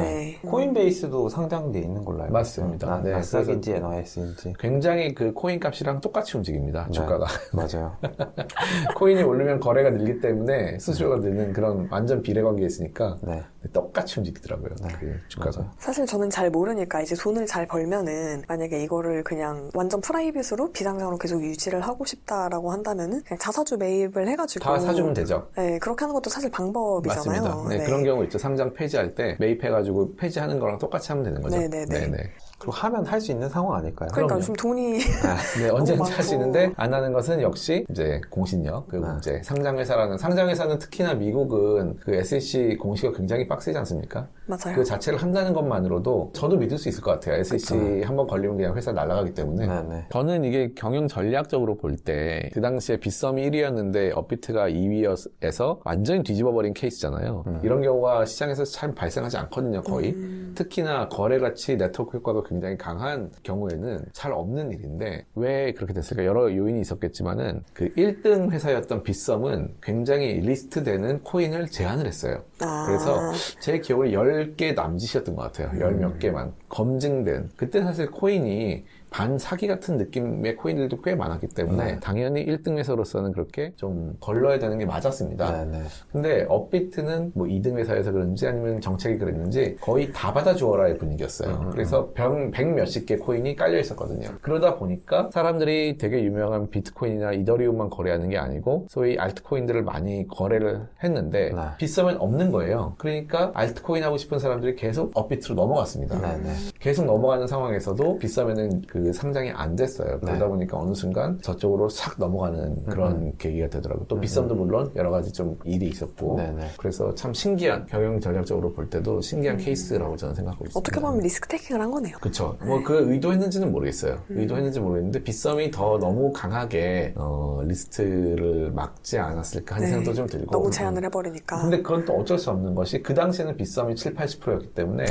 Speaker 3: 코인베이스도 상장돼 있는 걸로 알고
Speaker 2: 맞습니다.
Speaker 3: 있어요. 나스닥인지 NYS인지
Speaker 2: 굉장히 그 코인 값이랑 똑같이 움직입니다. 주가가.
Speaker 3: 맞아요.
Speaker 2: 코인이 오르면 거래가 늘기 때문에 수수료가 늘는 그런 완전 비례관계에 있으니까 똑같이 움직이더라고요. 그 주가가.
Speaker 3: 맞아요.
Speaker 1: 사실 저는 잘 모르니까 이제 돈을 잘 벌면은 만약에 이거를 그냥 완전 프라이빗으로 비상장으로 계속 유지를 하고 싶다라고 한다면은 그냥 자사주 매입을 해가지고
Speaker 2: 다 사주면 되죠.
Speaker 1: 네, 그렇게 하는 것도 사실 방법이잖아요.
Speaker 2: 맞습니다. 네, 그런 경우 있죠. 상장 폐지할 때 매입해가지고 폐지하는 거랑 똑같이 하면 되는 거죠.
Speaker 1: 네네네.
Speaker 3: 그리고 하면 할 수 있는 상황 아닐까요?
Speaker 1: 그러니까
Speaker 2: 그럼요.
Speaker 1: 좀 돈이
Speaker 2: 네, 언제든지 할 수 있는데 안 하는 것은 역시 이제 공신력 그 문제. 상장회사는 특히나 미국은 그 SEC 공시가 굉장히 빡세지 않습니까?
Speaker 1: 맞아요.
Speaker 2: 그 자체를 한다는 것만으로도 저도 믿을 수 있을 것 같아요. SEC 한번 걸리면 그냥 회사 날아가기 때문에. 저는 이게 경영 전략적으로 볼 때 그 당시에 빗썸이 1위였는데 업비트가 2위여서 완전히 뒤집어버린 케이스잖아요. 이런 경우가 시장에서 참 발생하지 않거든요, 거의. 특히나 거래가치 네트워크 효과가 굉장히 강한 경우에는 잘 없는 일인데 왜 그렇게 됐을까? 여러 요인이 있었겠지만은 그 1등 회사였던 빗썸은 굉장히 리스트되는 코인을 제한을 했어요. 그래서 제 기억으로 10개 남짓이었던 것 같아요. 10몇 개만 검증된. 그때 사실 코인이 반 사기 같은 느낌의 코인들도 꽤 많았기 때문에 당연히 1등 회사로서는 그렇게 좀 걸러야 되는 게 맞았습니다. 근데 업비트는 뭐 2등 회사여서 그런지 아니면 정책이 그랬는지 거의 다 받아주어라의 분위기였어요. 그래서 100 몇십 개 코인이 깔려 있었거든요. 그러다 보니까 사람들이 되게 유명한 비트코인이나 이더리움만 거래하는 게 아니고 소위 알트코인들을 많이 거래를 했는데 빗썸은 없는 거예요. 그러니까 알트코인 하고 싶은 사람들이 계속 업비트로 넘어갔습니다. 계속 넘어가는 상황에서도 빗썸에는 그 상장이 안 됐어요. 그러다 보니까 어느 순간 저쪽으로 싹 넘어가는 그런 계기가 되더라고요. 또 빗썸도 물론 여러 가지 좀 일이 있었고 그래서 참 신기한 경영 전략적으로 볼 때도 신기한 케이스라고 저는 생각하고 있습니다.
Speaker 1: 어떻게 보면 리스크 테이킹을 한 거네요.
Speaker 2: 그렇죠. 뭐 그 의도했는지는 모르겠어요. 의도했는지 모르겠는데 빗썸이 더 너무 강하게 리스트를 막지 않았을까 하는 생각도 좀 들고
Speaker 1: 너무 제한을 해버리니까.
Speaker 2: 근데 그건 또 어쩔 수 없는 것이 그 당시에는 빗썸이 7, 80%였기 때문에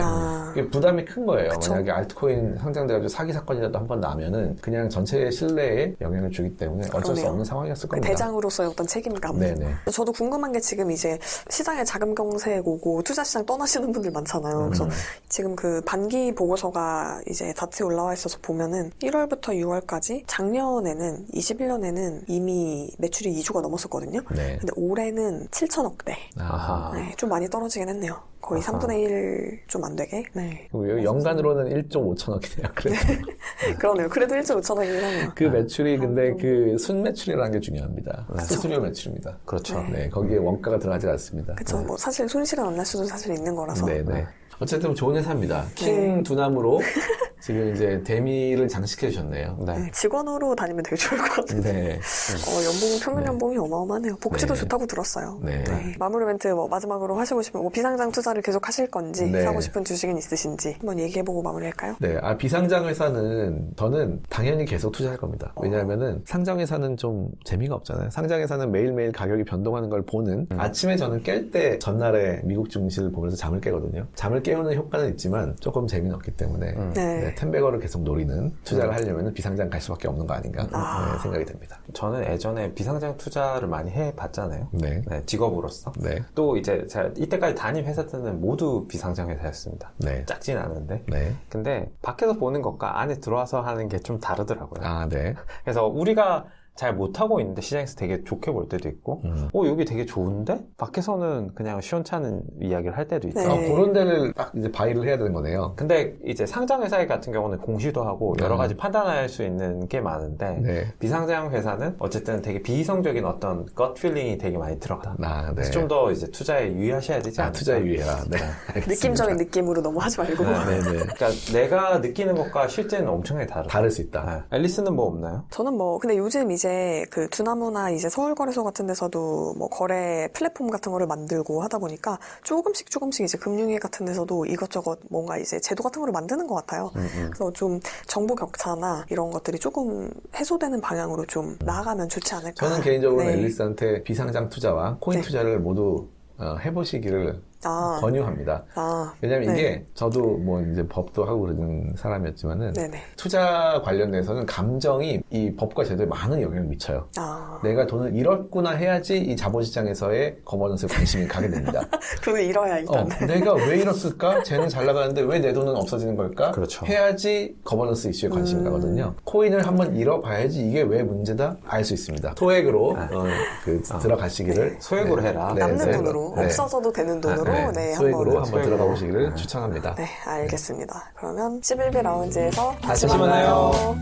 Speaker 2: 부담이 큰 거예요.
Speaker 1: 그쵸?
Speaker 2: 만약에 알트코인 상장돼가지고 사기 사건이라도 한 번 나면은 그냥 전체 신뢰에 영향을 주기 때문에 어쩔 수 없는 상황이었을 겁니다.
Speaker 1: 대장으로서의 어떤 책임감.
Speaker 2: 네네.
Speaker 1: 저도 궁금한 게 지금 이제 시장에 자금 경색 오고 투자 시장 떠나시는 분들 많잖아요. 그래서 지금 그 반기 보고서가 이제 다트에 올라와 있어서 보면은 1월부터 6월까지 작년에는 21년에는 이미 매출이 2조가 넘었었거든요.
Speaker 2: 네.
Speaker 1: 근데 올해는 7천억대. 네, 좀 많이 떨어지긴 했네요. 거의 3분의 1 좀 안 되게. 네.
Speaker 2: 연간으로는 1조 5천억이네요.
Speaker 1: 그러네요. 그래도 1조 5천억이긴 하네요.
Speaker 2: 그 매출이 근데 그 순매출이라는 게 중요합니다. 수수료 매출입니다.
Speaker 3: 그렇죠.
Speaker 2: 네, 거기에 원가가 들어가지 않습니다.
Speaker 1: 그렇죠.
Speaker 2: 네.
Speaker 1: 뭐 사실 손실은 안 날 수도 사실 있는 거라서.
Speaker 2: 네네. 어쨌든 좋은 회사입니다. 킹 두나무로 지금 이제 대미를 장식해 주셨네요.
Speaker 1: 네, 직원으로 다니면 되게 좋을 것 같은데.
Speaker 2: 네.
Speaker 1: 평균 연봉이 어마어마하네요. 복지도 좋다고 들었어요.
Speaker 2: 네.
Speaker 1: 마무리 멘트 마지막으로 하시고 싶은 비상장 투자를 계속 하실 건지 사고 싶은 주식은 있으신지 한번 얘기해보고 마무리할까요?
Speaker 2: 네. 비상장 회사는 저는 당연히 계속 투자할 겁니다. 왜냐하면은 상장 회사는 좀 재미가 없잖아요. 상장 회사는 매일매일 가격이 변동하는 걸 보는 아침에 저는 깰 때 전날에 미국 증시를 보면서 잠을 깨거든요. 잠을 깨우는 효과는 있지만 조금 재미는 없기 때문에 텐베거를 계속 노리는 투자를 하려면 비상장 갈 수밖에 없는 거 아닌가 생각이 듭니다.
Speaker 3: 저는 예전에 비상장 투자를 많이 해봤잖아요.
Speaker 2: 네.
Speaker 3: 직업으로서.
Speaker 2: 네.
Speaker 3: 또 이제 제가 이때까지 다닌 회사들은 모두 비상장 회사였습니다.
Speaker 2: 네.
Speaker 3: 작진 않은데.
Speaker 2: 네.
Speaker 3: 근데 밖에서 보는 것과 안에 들어와서 하는 게 좀 다르더라고요.
Speaker 2: 네.
Speaker 3: 그래서 우리가 잘 못하고 있는데 시장에서 되게 좋게 볼 때도 있고 여기 되게 좋은데? 밖에서는 그냥 시원찮은 이야기를 할 때도 있죠.
Speaker 2: 그런 데를 딱 이제 바이를 해야 되는 거네요.
Speaker 3: 근데 이제 상장 회사 같은 경우는 공시도 하고 여러 가지 판단할 수 있는 게 많은데 비상장 회사는 어쨌든 되게 비이성적인 어떤 gut feeling이 되게 많이 들어가. 그래서 좀 더 이제 투자에 유의하셔야 되지 않을까?
Speaker 2: 투자에 유의해라. 네.
Speaker 1: 느낌적인 느낌으로 너무 하지 말고.
Speaker 3: 그러니까 내가 느끼는 것과 실제는 엄청나게
Speaker 2: 다를 수 있다.
Speaker 3: 앨리스는 뭐 없나요?
Speaker 1: 저는 근데 요즘 이제 그 두나무나 이제 서울거래소 같은 데서도 뭐 거래 플랫폼 같은 거를 만들고 하다 보니까 조금씩 이제 금융위 같은 데서도 이것저것 뭔가 이제 제도 같은 거를 만드는 것 같아요. 그래서 좀 정보 격차나 이런 것들이 조금 해소되는 방향으로 좀 나아가면 좋지 않을까.
Speaker 2: 저는 개인적으로 앨리스한테 비상장 투자와 코인 투자를 모두 해보시기를 권유합니다. 왜냐면 이게 저도 뭐 이제 법도 하고 그러는 사람이었지만은 투자 관련돼서는 감정이 이 법과 제도에 많은 영향을 미쳐요. 내가 돈을 잃었구나 해야지 이 자본시장에서의 거버넌스에 관심이 가게 됩니다.
Speaker 1: 돈을 잃어야 일단.
Speaker 2: 내가 왜 잃었을까? 쟤는 잘 나가는데 왜 내 돈은 없어지는 걸까?
Speaker 3: 그렇죠.
Speaker 2: 해야지 거버넌스 이슈에 관심이 가거든요. 코인을 한번 잃어봐야지 이게 왜 문제다? 알 수 있습니다. 소액으로 들어가시기를
Speaker 3: 소액으로 해라.
Speaker 1: 남는 돈으로 없어져도 되는 돈으로
Speaker 2: 소액으로 한번 들어가 보시기를 추천합니다.
Speaker 1: 네, 알겠습니다. 그러면 11비 라운지에서
Speaker 3: 다시 만나요.